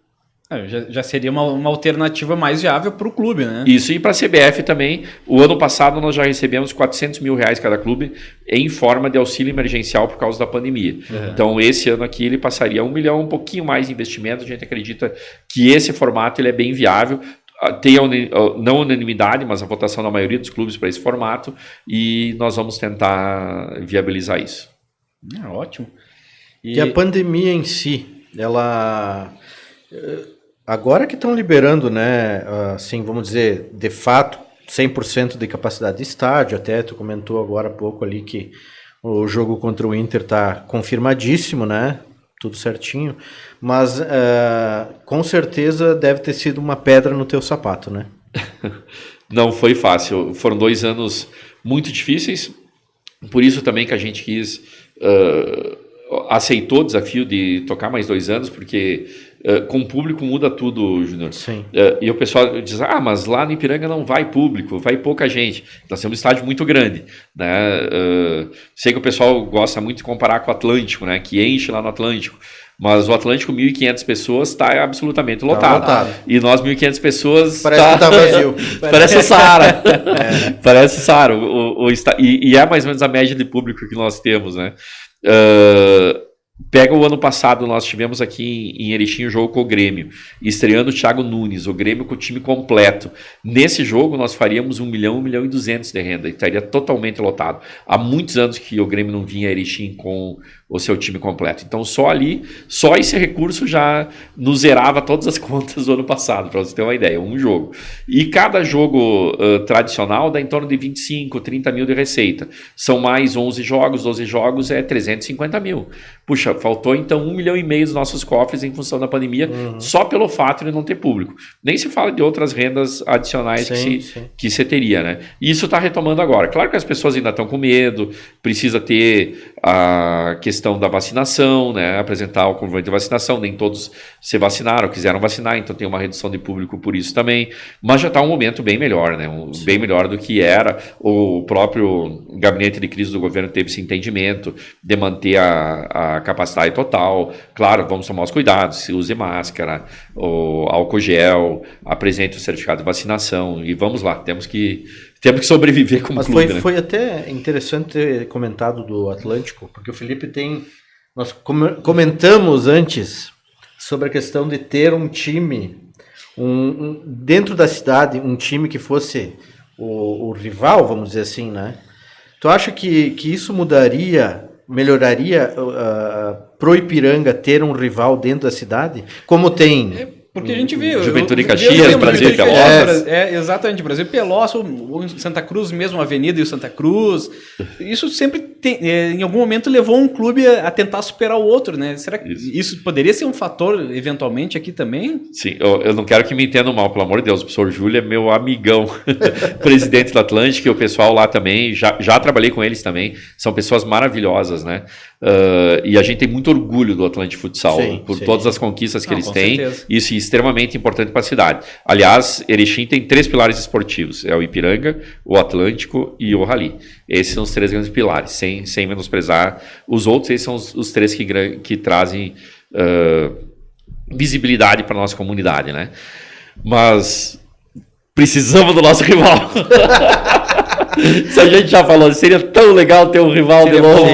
Já seria uma alternativa mais viável para o clube, né?
Isso, e para a CBF também. O ano passado nós já recebemos R$400 mil cada clube em forma de auxílio emergencial por causa da pandemia. Então esse ano aqui ele passaria R$1 milhão, um pouquinho mais de investimento. A gente acredita que esse formato ele é bem viável. Tem não unanimidade, mas a votação da maioria dos clubes para esse formato, e nós vamos tentar viabilizar isso.
Ótimo.
E a pandemia em si, ela... Agora que estão liberando, né, assim, vamos dizer, de fato, 100% de capacidade de estádio, até tu comentou agora há pouco ali que o jogo contra o Inter está confirmadíssimo, né, tudo certinho, mas com certeza deve ter sido uma pedra no teu sapato, né?
Não foi fácil, foram 2 anos muito difíceis, por isso também que a gente aceitou o desafio de tocar mais 2 anos, porque com o público muda tudo, Júnior.
Sim.
E o pessoal diz, mas lá no Ipiranga não vai público, vai pouca gente. Nós temos um estádio muito grande, né? Sei que o pessoal gosta muito de comparar com o Atlântico, né? Que enche lá no Atlântico. Mas o Atlântico, 1.500 pessoas, está absolutamente lotado. E nós, 1.500 pessoas...
Parece que está vazio.
Parece o Saara. Parece o Saara. E é mais ou menos a média de público que nós temos, né? Pega o ano passado, nós tivemos aqui em Erechim o jogo com o Grêmio, estreando o Thiago Nunes, o Grêmio com o time completo. Nesse jogo nós faríamos 1 milhão, 1 milhão e 200 de renda, e estaria totalmente lotado. Há muitos anos que o Grêmio não vinha a Erechim com o seu time completo. Então só esse recurso já nos zerava todas as contas do ano passado, para você ter uma ideia, um jogo. E cada jogo tradicional dá em torno de 25, 30 mil de receita. São mais 11 jogos, 12 jogos é 350 mil. Puxa, faltou então 1,5 milhão dos nossos cofres em função da pandemia, só pelo fato de não ter público. Nem se fala de outras rendas adicionais que você teria, né? E isso está retomando agora. Claro que as pessoas ainda estão com medo, precisa ter a questão da vacinação, né? Apresentar o comprovante de vacinação, nem todos se vacinaram, quiseram vacinar, então tem uma redução de público por isso também, mas já está um momento bem melhor, né? Bem melhor do que era. O próprio gabinete de crise do governo teve esse entendimento de manter a capacidade capacidade total. Claro, vamos tomar os cuidados, se use máscara, o álcool gel, apresente o certificado de vacinação e vamos lá, temos que sobreviver como
Mas
clube.
foi até interessante ter comentado do Atlântico, porque o Felipe nós comentamos antes sobre a questão de ter um time, dentro da cidade, um time que fosse o rival, vamos dizer assim, né? Tu acha que isso melhoraria pro Ipiranga ter um rival dentro da cidade? Como tem...
Porque a gente vê...
Juventude de Caxias, Brasil e
Pelotas. Exatamente, Brasil e Pelotas, ou Santa Cruz mesmo, a Avenida e o Santa Cruz. Isso sempre em algum momento levou um clube a tentar superar o outro, né? Será que isso poderia ser um fator, eventualmente, aqui também?
Sim, eu não quero que me entendam mal, pelo amor de Deus. O professor Júlio é meu amigão, presidente do Atlântico, e o pessoal lá também, já trabalhei com eles também, são pessoas maravilhosas, né? E a gente tem muito orgulho do Atlântico Futsal, por todas as conquistas que eles têm. Certeza. Isso é extremamente importante para a cidade. Aliás, Erechim tem 3 pilares esportivos, é o Ipiranga, o Atlântico e o Rally. Esses são os 3 grandes pilares, sem menosprezar os outros. Esses são os 3 que trazem visibilidade para a nossa comunidade, né? Mas precisamos do nosso rival. Se a gente já falou, seria tão legal ter um rival de novo.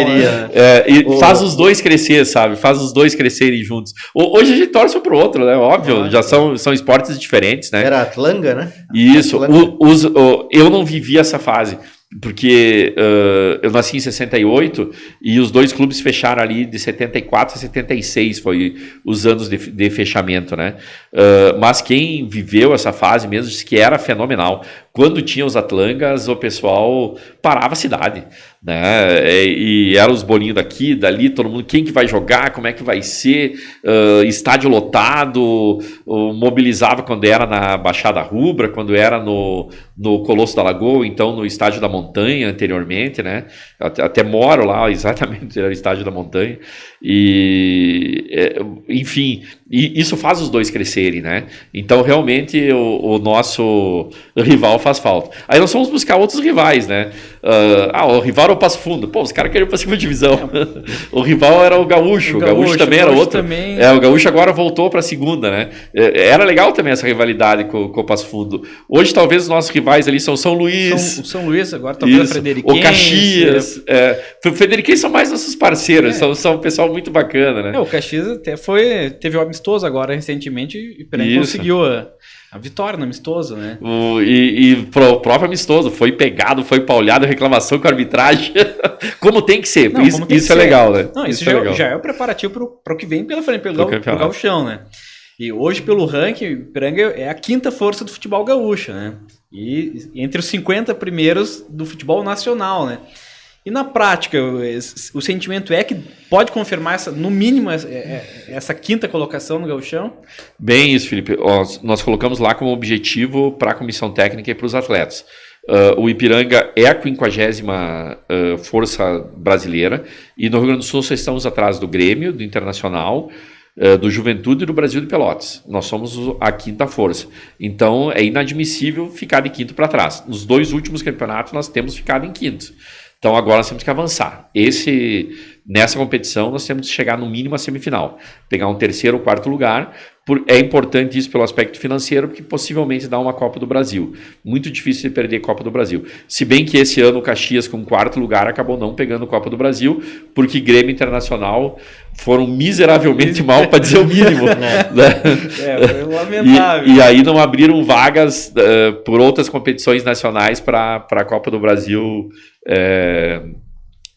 E faz os dois crescer, sabe? Faz os dois crescerem juntos. Hoje a gente torce um pro outro, né? Óbvio, já são esportes diferentes, né?
Era Atlanga, né?
Isso. Eu não vivi essa fase, porque eu nasci em 68 e os 2 clubes fecharam ali de 74 a 76, foi os anos de fechamento, né? Mas quem viveu essa fase mesmo disse que era fenomenal. Quando tinha os Atlangas, o pessoal parava a cidade, né? E eram os bolinhos daqui, dali, todo mundo, quem que vai jogar, como é que vai ser, estádio lotado, mobilizava quando era na Baixada Rubra, quando era no Colosso da Lagoa, então no Estádio da Montanha anteriormente, né? Até moro lá, exatamente, era o Estádio da Montanha. Enfim, isso faz os dois crescerem, né? Então realmente o nosso rival faz falta. Aí nós fomos buscar outros rivais, né? O rival era o Passo Fundo. Pô, os caras queriam ir pra 2ª divisão. O rival era o Gaúcho. O Gaúcho também era outro. Também... o Gaúcho agora voltou pra 2ª, né? Era legal também essa rivalidade com o Passo Fundo. Hoje talvez os nossos rivais ali são São Luís.
O São Luís agora talvez o Frederiquense.
O Caxias. O Frederiquense são mais nossos parceiros. São um pessoal muito bacana, né?
O Caxias até teve o amistoso agora recentemente e conseguiu a vitória no amistoso, né?
Pro próprio amistoso, foi pegado, foi paulhado, reclamação com a arbitragem. Como tem que ser, isso é legal, né?
Não, isso já é o preparativo para o que vem pela frente, pelo gauchão, né? E hoje, pelo ranking, o Ipiranga é a 5ª força do futebol gaúcho, né? E entre os 50 primeiros do futebol nacional, né? E na prática, o sentimento é que pode confirmar, no mínimo, essa 5ª colocação no gauchão?
Bem isso, Felipe. Nós colocamos lá como objetivo para a comissão técnica e para os atletas. O Ipiranga é a 50ª força brasileira e no Rio Grande do Sul nós estamos atrás do Grêmio, do Internacional, do Juventude e do Brasil de Pelotas. Nós somos a 5ª força. Então é inadmissível ficar de 5º para trás. Nos 2 últimos campeonatos nós temos ficado em 5º. Então agora nós temos que avançar. Nessa competição nós temos que chegar no mínimo à semifinal. Pegar um 3º ou 4º lugar. É importante isso pelo aspecto financeiro, porque possivelmente dá uma Copa do Brasil. Muito difícil de perder a Copa do Brasil. Se bem que esse ano o Caxias, com 4º lugar, acabou não pegando a Copa do Brasil, porque Grêmio Internacional foram miseravelmente mal, para dizer o mínimo.
Foi lamentável.
E aí não abriram vagas por outras competições nacionais para a Copa do Brasil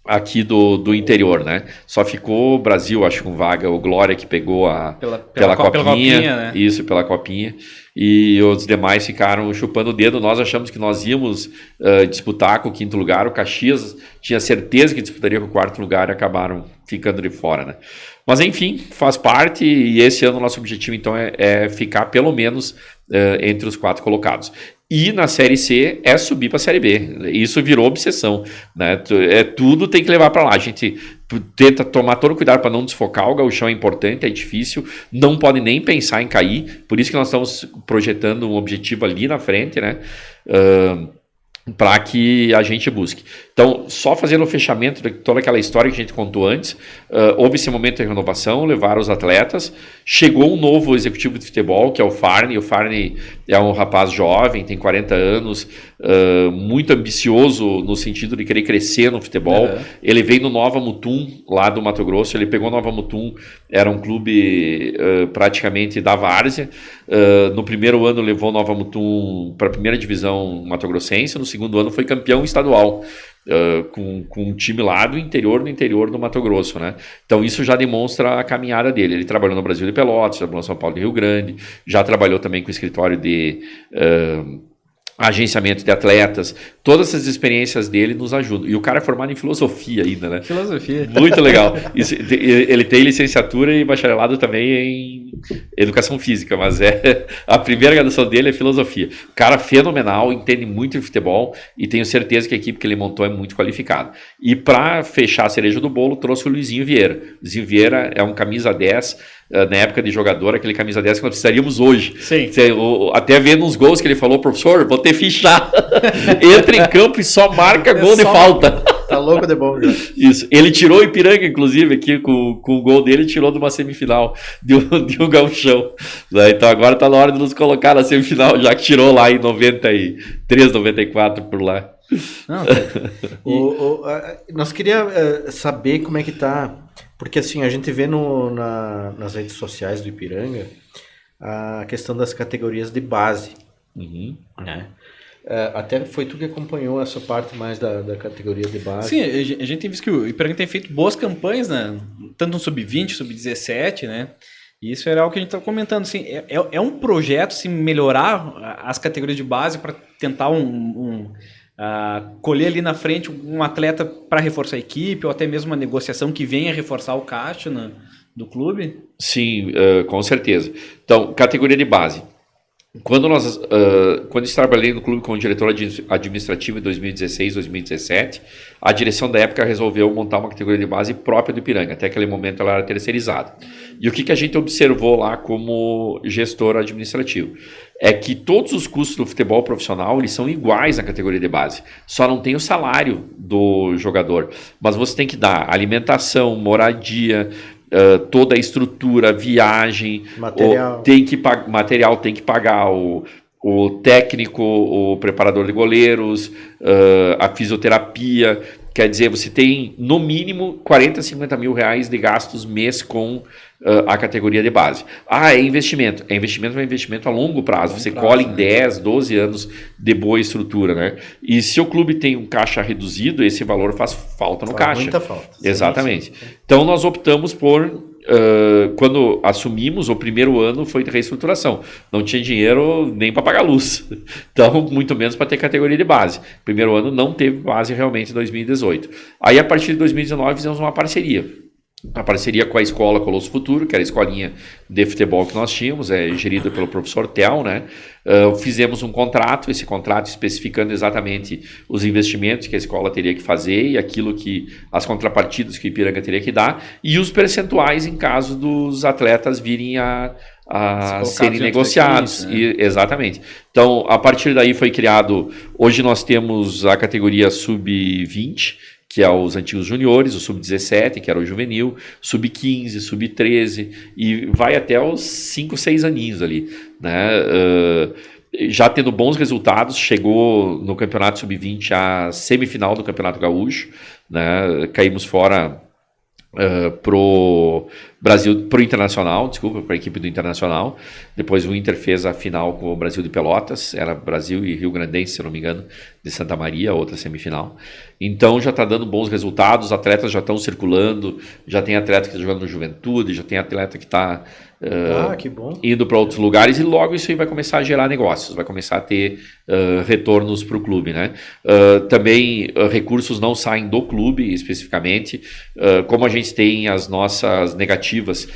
aqui do interior, né? Só ficou o Brasil, acho, com vaga, o Glória que pegou pela copinha, né? Isso, pela copinha, e os demais ficaram chupando o dedo. Nós achamos que nós íamos disputar com o 5º lugar, o Caxias tinha certeza que disputaria com o 4º lugar e acabaram ficando de fora, né? Mas enfim, faz parte, e esse ano o nosso objetivo então é ficar pelo menos entre os 4 colocados. E na Série C é subir para a Série B. Isso virou obsessão, né? Tudo tem que levar para lá. A gente tenta tomar todo cuidado para não desfocar. O gauchão é importante, é difícil. Não pode nem pensar em cair. Por isso que nós estamos projetando um objetivo ali na frente, né? para que a gente busque. Então, só fazendo o fechamento de toda aquela história que a gente contou antes, houve esse momento de renovação, levaram os atletas, chegou um novo executivo de futebol, que é o Farney. O Farney é um rapaz jovem, tem 40 anos, muito ambicioso no sentido de querer crescer no futebol. Ele veio no Nova Mutum, lá do Mato Grosso, ele pegou Nova Mutum, era um clube praticamente da várzea. No primeiro ano levou Nova Mutum para a primeira divisão mato-grossense, no segundo ano foi campeão estadual. Com um time lá do interior do Mato Grosso, né? Então isso já demonstra a caminhada dele. Ele trabalhou no Brasil de Pelotas, já trabalhou no São Paulo e Rio Grande, já trabalhou também com o escritório de agenciamento de atletas. Todas essas experiências dele nos ajudam. E o cara é formado em filosofia ainda, né?
Filosofia.
Muito legal. Ele tem licenciatura e bacharelado também em educação física, mas a primeira graduação dele é filosofia. Cara fenomenal, entende muito de futebol e tenho certeza que a equipe que ele montou é muito qualificada. E para fechar a cereja do bolo, trouxe o Luizinho Vieira. O Luizinho Vieira é um camisa 10, na época de jogador, aquele camisa 10 que nós precisaríamos hoje.
Sim.
Até vendo uns gols que ele falou, professor, vou ter fichar. Entra em campo e só marca gol de falta.
Tá louco de bom já.
Isso. Ele tirou o Ipiranga, inclusive, aqui com o gol dele, tirou de uma semifinal de um gauchão. Então agora tá na hora de nos colocar na semifinal, já que tirou lá em 93, 94 por lá.
Não,
nós queria saber como é que tá, porque assim, a gente vê nas redes sociais do Ipiranga a questão das categorias de base, né? Até foi tu que acompanhou essa parte mais da categoria de base.
Sim, a gente tem visto que o Ipiranga tem feito boas campanhas, né? Tanto no Sub-20, Sub-17, né? E isso era algo que a gente estava comentando. Assim, é um projeto assim, melhorar as categorias de base para tentar colher ali na frente um atleta para reforçar a equipe ou até mesmo uma negociação que venha reforçar o caixa do clube?
Sim, com certeza. Então, categoria de base. Quando eu trabalhei no clube como diretor administrativo em 2016, 2017, a direção da época resolveu montar uma categoria de base própria do Ipiranga. Até aquele momento ela era terceirizada. E o que a gente observou lá como gestor administrativo? É que todos os custos do futebol profissional eles são iguais na categoria de base. Só não tem o salário do jogador. Mas você tem que dar alimentação, moradia, toda a estrutura, viagem,
material,
tem que pagar o técnico, o preparador de goleiros, a fisioterapia. Quer dizer, você tem no mínimo 40, 50 mil reais de gastos mês com a categoria de base. É investimento. É um investimento a longo prazo. Você colhe em 10, 12 anos de boa estrutura, né? E se o clube tem um caixa reduzido, esse valor faz falta no caixa.
Muita falta.
Exatamente. Sim. Então nós optamos por, quando assumimos, o primeiro ano foi de reestruturação. Não tinha dinheiro nem para pagar luz. Então, muito menos para ter categoria de base. Primeiro ano não teve base realmente em 2018. Aí, a partir de 2019, fizemos uma parceria. A parceria com a escola Colosso Futuro, que era a escolinha de futebol que nós tínhamos, gerida pelo professor Tel, né? Fizemos um contrato, esse contrato especificando exatamente os investimentos que a escola teria que fazer e aquilo que as contrapartidas que o Ipiranga teria que dar e os percentuais em caso dos atletas virem a serem negociados.
Isso, né?
Exatamente. Então, a partir daí foi criado, hoje nós temos a categoria Sub-20, que é os antigos juniores, o Sub-17, que era o juvenil, Sub-15, Sub-13, e vai até os 5, 6 aninhos ali, né? Já tendo bons resultados, chegou no Campeonato Sub-20 à semifinal do Campeonato Gaúcho, né? Caímos fora pro Internacional, para a equipe do Internacional. Depois o Inter fez a final com o Brasil de Pelotas, era Brasil e Rio Grandense, se eu não me engano, de Santa Maria, outra semifinal. Então já está dando bons resultados, os atletas já estão circulando, já tem atleta que está jogando no Juventude, já tem atleta que está
que bom.
Indo para outros lugares, e logo isso aí vai começar a gerar negócios, vai começar a ter retornos para o clube, né? Também recursos não saem do clube especificamente, como a gente tem as nossas negativas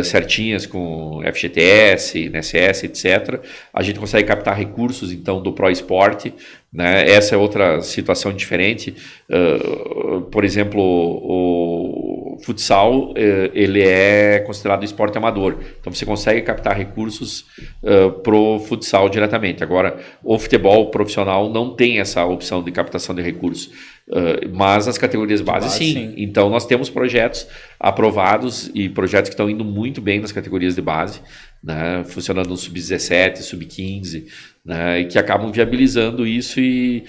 certinhas com FGTS, INSS, etc., a gente consegue captar recursos então do Pro Esporte, né? Essa é outra situação diferente. Por exemplo, futsal, ele é considerado esporte amador. Então você consegue captar recursos pro futsal diretamente. Agora, o futebol profissional não tem essa opção de captação de recursos. Mas nas categorias base, sim. Então nós temos projetos aprovados e projetos que estão indo muito bem nas categorias de base, né, funcionando no sub-17, sub-15, né, e que acabam viabilizando isso e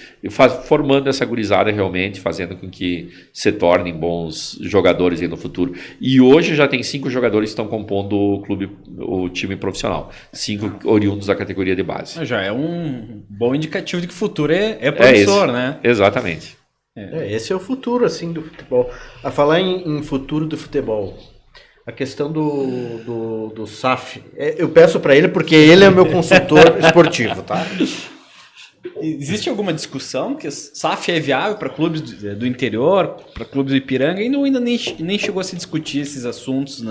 formando essa gurizada realmente, fazendo com que se tornem bons jogadores aí no futuro. E hoje já tem 5 jogadores que estão compondo o time profissional, 5 oriundos da categoria de base.
Já é um bom indicativo de que o futuro é promissor, né?
Exatamente.
Esse é o futuro, assim, do futebol. A falar em futuro do futebol, a questão do SAF, eu peço para ele porque ele é meu consultor esportivo, tá?
Existe alguma discussão que SAF é viável para clubes do interior, para clubes do Ipiranga? Ainda nem chegou a se discutir esses assuntos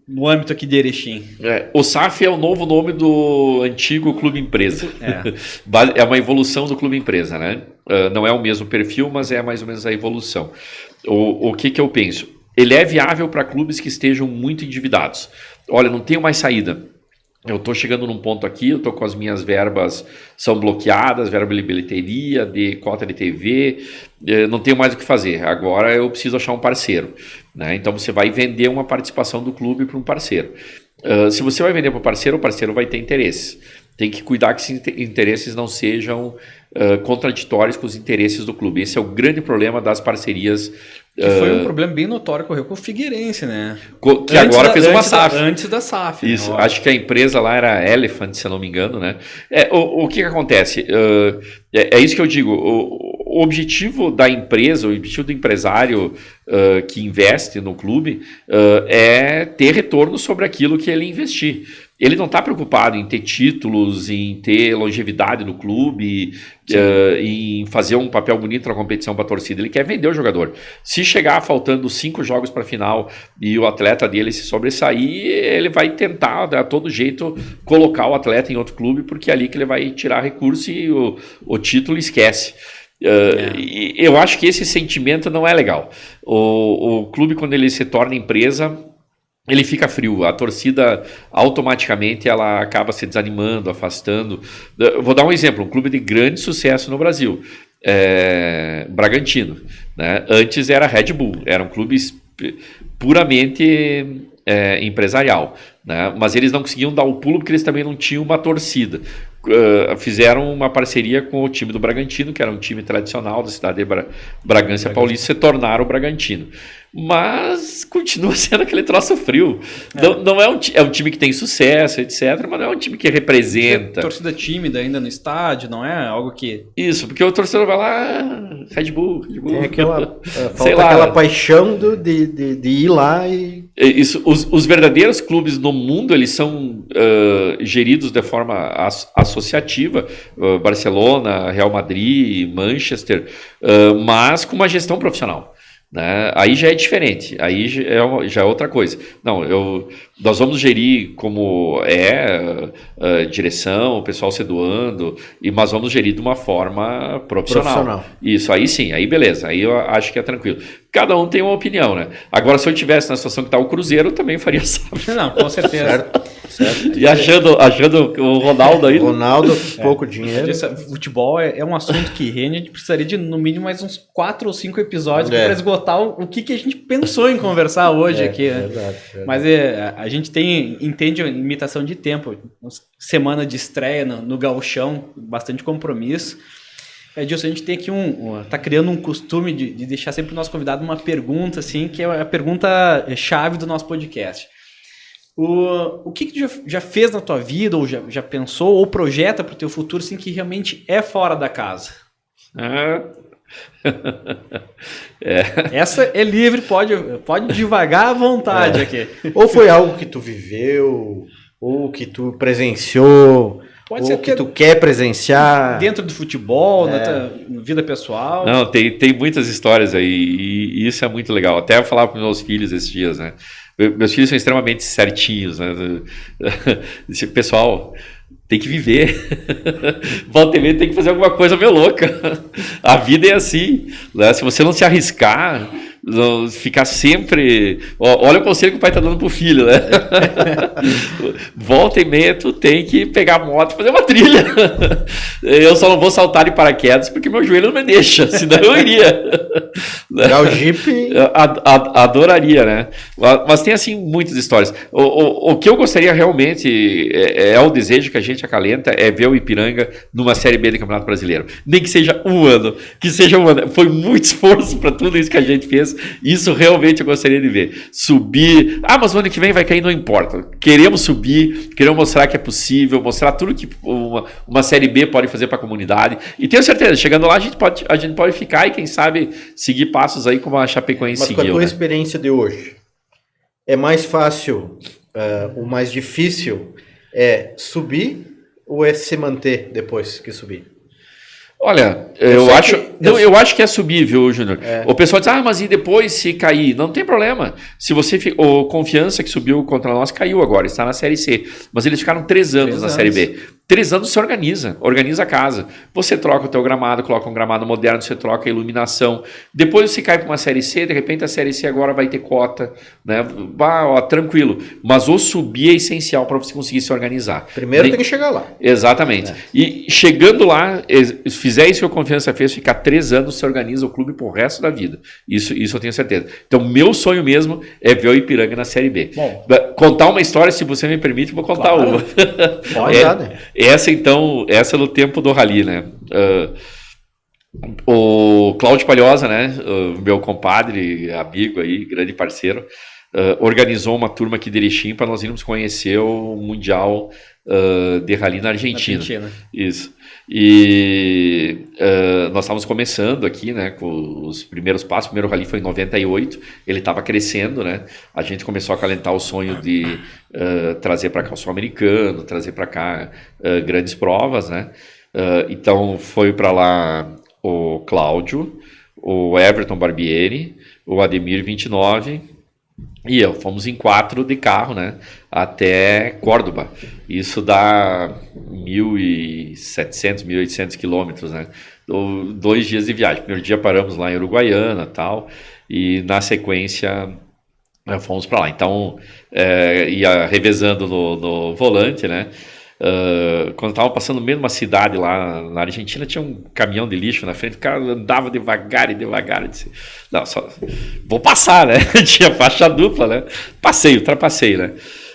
no âmbito aqui de Erechim.
O SAF é o novo nome do antigo Clube Empresa. É uma evolução do Clube Empresa, né? Não é o mesmo perfil, mas é mais ou menos a evolução. O que eu penso? Ele é viável para clubes que estejam muito endividados. Olha, não tenho mais saída. Eu estou chegando num ponto aqui, eu estou com as minhas verbas, são bloqueadas, verba de bilheteria, de cota de TV, não tenho mais o que fazer. Agora eu preciso achar um parceiro, né? Então você vai vender uma participação do clube para um parceiro. Se você vai vender para o parceiro vai ter interesses. Tem que cuidar que esses interesses não sejam contraditórios com os interesses do clube. Esse é o grande problema das parcerias.
Que foi um problema bem notório que ocorreu com o Figueirense, né?
Que agora fez uma SAF.
Antes da SAF.
Isso, acho que a empresa lá era Elephant, se eu não me engano, né? O que acontece? É isso que eu digo. O objetivo da empresa, o objetivo do empresário que investe no clube é ter retorno sobre aquilo que ele investir. Ele não está preocupado em ter títulos, em ter longevidade no clube, em fazer um papel bonito na competição para a torcida. Ele quer vender o jogador. Se chegar faltando 5 jogos para a final e o atleta dele se sobressair, ele vai tentar, a todo jeito, colocar o atleta em outro clube, porque é ali que ele vai tirar recurso e o título esquece. Eu acho que esse sentimento não é legal. O clube, quando ele se torna empresa, ele fica frio, a torcida automaticamente ela acaba se desanimando, afastando. Eu vou dar um exemplo, um clube de grande sucesso no Brasil, Bragantino, né? Antes era Red Bull, era um clube puramente empresarial, né? Mas eles não conseguiam dar o pulo porque eles também não tinham uma torcida. Fizeram uma parceria com o time do Bragantino, que era um time tradicional da cidade de Bragança Paulista, se tornaram o Bragantino. Mas continua sendo aquele troço frio. Não é um time que tem sucesso, etc., mas não é um time que representa.
Torcida tímida ainda no estádio, não é algo que...
Isso, porque o torcedor vai lá, Red Bull.
Tem aquela paixão de ir lá e...
Isso, os verdadeiros clubes no mundo, eles são geridos de forma associativa, Barcelona, Real Madrid, Manchester, mas com uma gestão profissional, né? Aí já é diferente, aí já é outra coisa. Nós vamos gerir como direção, o pessoal se doando, mas vamos gerir de uma forma profissional. Isso, aí sim, aí beleza, aí eu acho que é tranquilo. Cada um tem uma opinião, né? Agora, se eu estivesse na situação que está o Cruzeiro, eu também faria SAF.
Não, com certeza.
Certo.
E achando o Ronaldo aí...
Ronaldo, pouco dinheiro.
Futebol é um assunto que rende, a gente precisaria de, no mínimo, mais uns 4 ou 5 episódios para esgotar o que a gente pensou em conversar hoje aqui. Né?
Verdade.
Mas a gente entende a limitação de tempo. Semana de estreia no Gauchão, bastante compromisso. Edilson, a gente tem aqui tá criando um costume de deixar sempre o nosso convidado uma pergunta, assim, que é a pergunta-chave do nosso podcast. O que tu já fez na tua vida, ou já pensou, ou projeta para o teu futuro, assim, que realmente é fora da casa? Essa é livre, pode devagar à vontade aqui.
Ou foi algo que tu viveu, ou que tu presenciou... Pode ser que tu quer presenciar.
Dentro do futebol, na tua vida pessoal.
Não, tem muitas histórias aí, e isso é muito legal. Até eu falava para os meus filhos esses dias, né? Meus filhos são extremamente certinhos, né? Pessoal, tem que viver. Volta e meia tem que fazer alguma coisa meio louca. A vida é assim, né? Se você não se arriscar, Ficar sempre... Olha o conselho que o pai tá dando pro filho, né? Volta e meia, tu tem que pegar a moto e fazer uma trilha. Eu só não vou saltar de paraquedas porque meu joelho não me deixa, senão eu iria.
Pegar o Jeep...
Adoraria, né? Mas tem, assim, muitas histórias. O que eu gostaria realmente, o desejo que a gente acalenta, é ver o Ipiranga numa Série B do Campeonato Brasileiro. Nem que seja um ano. Foi muito esforço para tudo isso que a gente fez. Isso realmente eu gostaria de ver. Subir. Mas o ano que vem vai cair, não importa. Queremos subir, queremos mostrar que é possível, mostrar tudo que uma Série B pode fazer para a comunidade. E tenho certeza, chegando lá, a gente pode ficar e, quem sabe, seguir passos aí como a Chapecoense seguiu.
Mas com a tua experiência de hoje, é mais fácil, o mais difícil é subir ou é se manter depois que subir?
Olha, eu acho que é subir, viu, Júnior? O pessoal diz, mas e depois se cair? Não tem problema. Se você... O Confiança, que subiu contra nós, caiu agora, está na Série C. Mas eles ficaram 3 anos na Série B. 3 anos se organiza a casa. Você troca o teu gramado, coloca um gramado moderno, você troca a iluminação. Depois você cai para uma Série C, de repente a Série C agora vai ter cota, né? Tranquilo. Mas o subir é essencial para você conseguir se organizar.
Primeiro tem que chegar lá.
Exatamente. E chegando lá, fizer isso que a Confiança fez, ficar 3 anos, se organiza o clube pro resto da vida. Isso eu tenho certeza. Então, meu sonho mesmo é ver o Ipiranga na Série B. Bom, contar uma história, se você me permite, vou contar uma. Essa é no tempo do rally, né? O Cláudio Palhosa, né? Meu compadre, amigo aí, grande parceiro, organizou uma turma aqui de Erechim para nós irmos conhecer o Mundial de Rally na Argentina. Isso. E nós estávamos começando aqui, né, com os primeiros passos. O primeiro rally foi em 98, ele estava crescendo, né? A gente começou a acalentar o sonho de trazer para cá o Sul-Americano, trazer para cá grandes provas, né? Então foi para lá o Cláudio, o Everton Barbieri, o Ademir 29 e eu. Fomos em 4 de carro, né, até Córdoba. Isso dá 1.700, 1.800 quilômetros, né? 2 dias de viagem. Primeiro dia paramos lá em Uruguaiana, tal, e na sequência fomos para lá. Então ia revezando no volante, né? Quando estava passando no meio de uma cidade lá na Argentina, tinha um caminhão de lixo na frente, o cara andava devagar, eu disse, não, só vou passar, né? Tinha faixa dupla, né? Ultrapassei, né?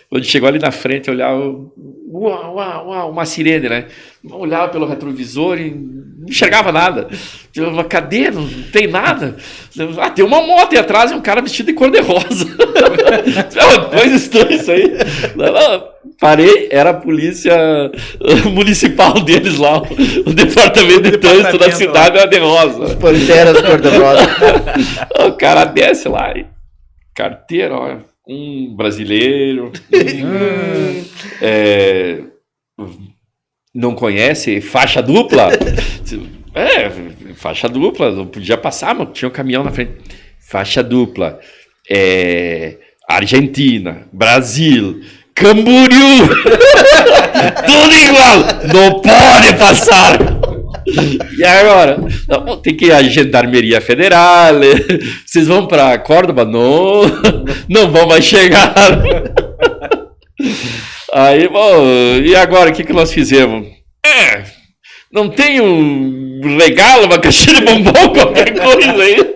Quando chegou ali na frente, eu olhava, uma sirene, né? Eu olhava pelo retrovisor e não enxergava nada. Eu, cadê? Não tem nada. Tem uma moto aí atrás e um cara vestido de cor-de-rosa. Coisa estranha isso aí. Parei, era a polícia municipal deles lá, o departamento de trânsito da cidade era de rosa.
Os panteras cor-de-rosa.
O cara desce lá e carteira, olha, um brasileiro, não conhece faixa dupla? Faixa dupla, não podia passar, mas tinha um caminhão na frente. Faixa dupla, Argentina, Brasil, Camboriú, tudo igual, não pode passar. E agora? Não, tem que ir à Gendarmeria Federal, vocês vão para Córdoba? Não vão mais chegar. Aí, bom, e agora, o que nós fizemos? Não tem um regalo, uma caixinha de bombom, qualquer coisa aí?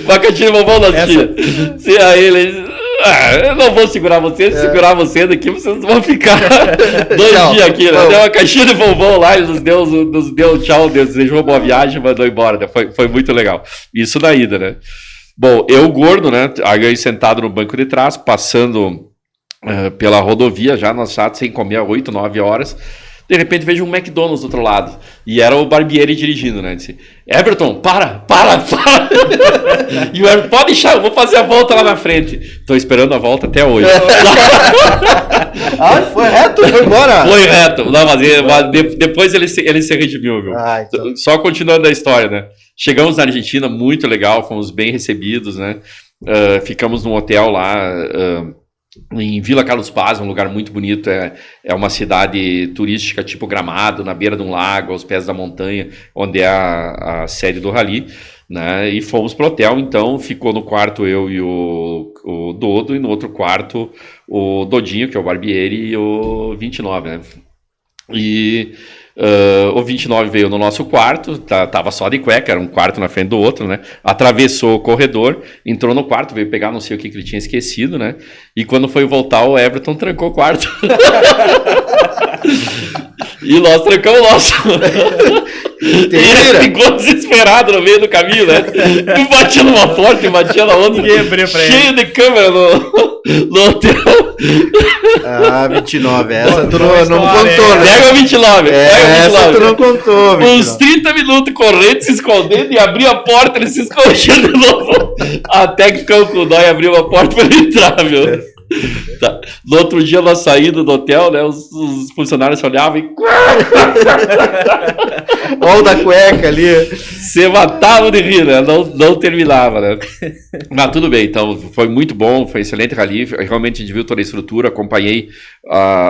Uma caixinha de bombom da tia. E aí ele... eu não vou segurar vocês, se segurar vocês aqui, vocês vão ficar 2 dias aqui, né? Deu uma caixinha de bombom lá, ele nos deu tchau, desejou uma boa viagem, mandou embora, né? Foi muito legal. Isso na ida, né? Bom, eu gordo, né? Aí sentado no banco de trás, passando pela rodovia, já nós já sem comer há 8, 9 horas. De repente vejo um McDonald's do outro lado. E era o Barbieri dirigindo, né? Disse, Everton, para! E o Everton, pode deixar, eu vou fazer a volta lá na frente. Estou esperando a volta até hoje.
Foi reto? Foi embora?
Foi reto. Não, mas depois ele se redimiu, viu?
Então.
Só continuando a história, né? Chegamos na Argentina, muito legal, fomos bem recebidos, né? Ficamos num hotel lá... em Vila Carlos Paz, um lugar muito bonito, é uma cidade turística tipo Gramado, na beira de um lago, aos pés da montanha, onde é a sede do Rally, né? E fomos pro hotel, então ficou no quarto eu e o Dodo, e no outro quarto o Dodinho, que é o Barbieri, e o 29, né? E o 29 veio no nosso quarto, tava só de cueca, era um quarto na frente do outro, né? Atravessou o corredor, entrou no quarto, veio pegar não sei o que ele tinha esquecido, né? E quando foi voltar, o Everton trancou o quarto. E nós trancamos o nosso. E ele ficou desesperado no meio do caminho, né? Um batia numa porta e batia na outra. Cheio de câmera no hotel.
Ah, 29, essa tu não contou, né?
Pega o 29.
Essa tu não contou, 29.
Uns 30 minutos correndo, se escondendo, e abria a porta, ele se escondia de novo. Até que ficou com o dó e abriu a porta para ele entrar, meu. Tá. No outro dia, nós saímos do hotel, né? Os funcionários olhavam e.
Olha o da cueca ali.
Você matava de rir, né? Não terminava, né? Mas tudo bem, então foi muito bom, foi excelente rally. Realmente a gente viu toda a estrutura, acompanhei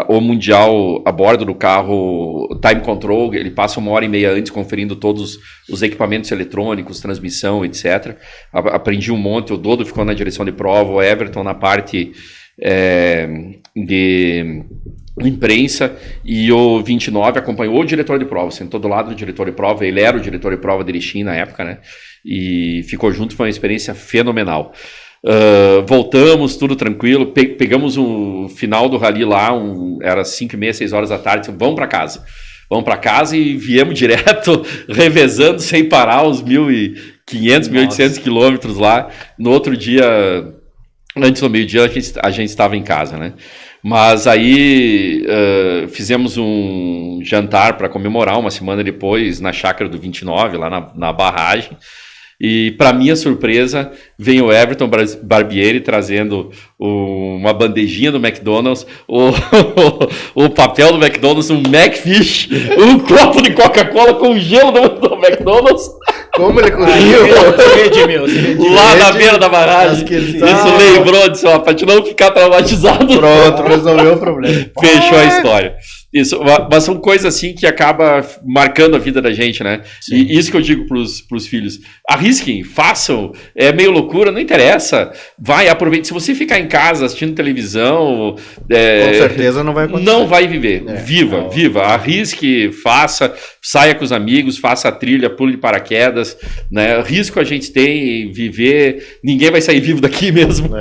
o Mundial a bordo do carro Time Control. Ele passa 1h30 antes conferindo todos os equipamentos eletrônicos, transmissão, etc. Aprendi um monte. O Dodo ficou na direção de prova, o Everton na parte de imprensa, e o 29 acompanhou o diretor de prova, sentou do lado do diretor de prova. Ele era o diretor de prova de Erechim na época, né? E ficou junto, foi uma experiência fenomenal. Voltamos, tudo tranquilo, pegamos o final do rally lá, era 5h30, 6 horas da tarde, vamos para casa. Vamos para casa, e viemos direto, revezando sem parar os 1.500, 1.800 quilômetros lá. No outro dia, antes do meio-dia, a gente estava em casa, né? Mas aí fizemos um jantar para comemorar uma semana depois na chácara do 29, lá na barragem. E, para minha surpresa, vem o Everton Barbieri trazendo uma bandejinha do McDonald's, o papel do McDonald's, um McFish, um copo de Coca-Cola com gelo do McDonald's.
Como ele conseguiu?
Lá na beira da barragem. Isso lembrou disso, para te não ficar traumatizado.
Pronto, resolveu o problema.
Fechou a história. Isso, mas são coisas assim que acaba marcando a vida da gente, né? Sim. E isso que eu digo pros filhos: arrisquem, façam, é meio loucura, não interessa, vai, aproveite. Se você ficar em casa assistindo televisão,
com certeza não vai acontecer.
Não vai viver. Viva, arrisque, faça, saia com os amigos, faça a trilha, pule de paraquedas, né? Risco a gente tem, viver, ninguém vai sair vivo daqui mesmo, né?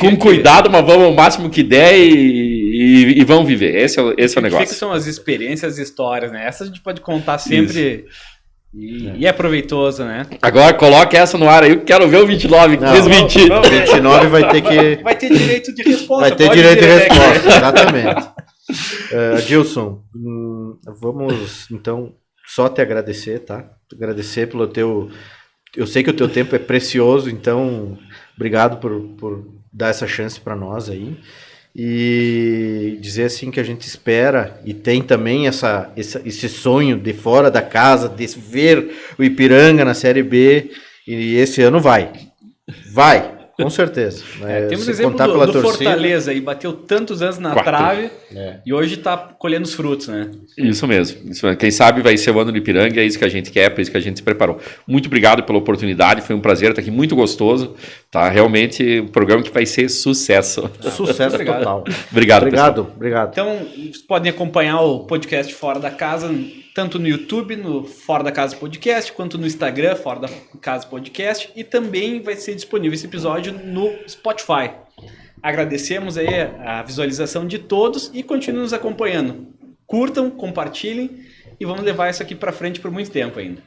Com cuidado, mas vamos ao máximo que der e vamos viver. Esse é o negócio.
O que são as experiências e histórias, né? Essa a gente pode contar sempre e é proveitoso, né?
Agora coloque essa no ar aí, eu quero ver o 29 desmentir.
O 29 vai ter que...
Vai ter direito de resposta.
Vai ter direito de resposta, exatamente. Adilson, vamos então só te agradecer, tá? Agradecer pelo teu... Eu sei que o teu tempo é precioso, então obrigado por dar essa chance para nós aí. E dizer assim que a gente espera e tem também esse sonho de fora da casa, de ver o Ipiranga na Série B, e esse ano vai, com certeza.
Temos exemplo do Fortaleza, e bateu tantos anos na trave, e hoje está colhendo os frutos, né?
Isso mesmo. Quem sabe vai ser o ano do Ipiranga, é isso que a gente quer, por isso que a gente se preparou. Muito obrigado pela oportunidade, foi um prazer estar aqui, muito gostoso, tá? Realmente um programa que vai ser sucesso.
Sucesso total.
Obrigado.
Então, vocês podem acompanhar o podcast Fora da Casa, tanto no YouTube, no Fora da Casa Podcast, quanto no Instagram, Fora da Casa Podcast, e também vai ser disponível esse episódio no Spotify. Agradecemos aí a visualização de todos e continuem nos acompanhando. Curtam, compartilhem e vamos levar isso aqui para frente por muito tempo ainda.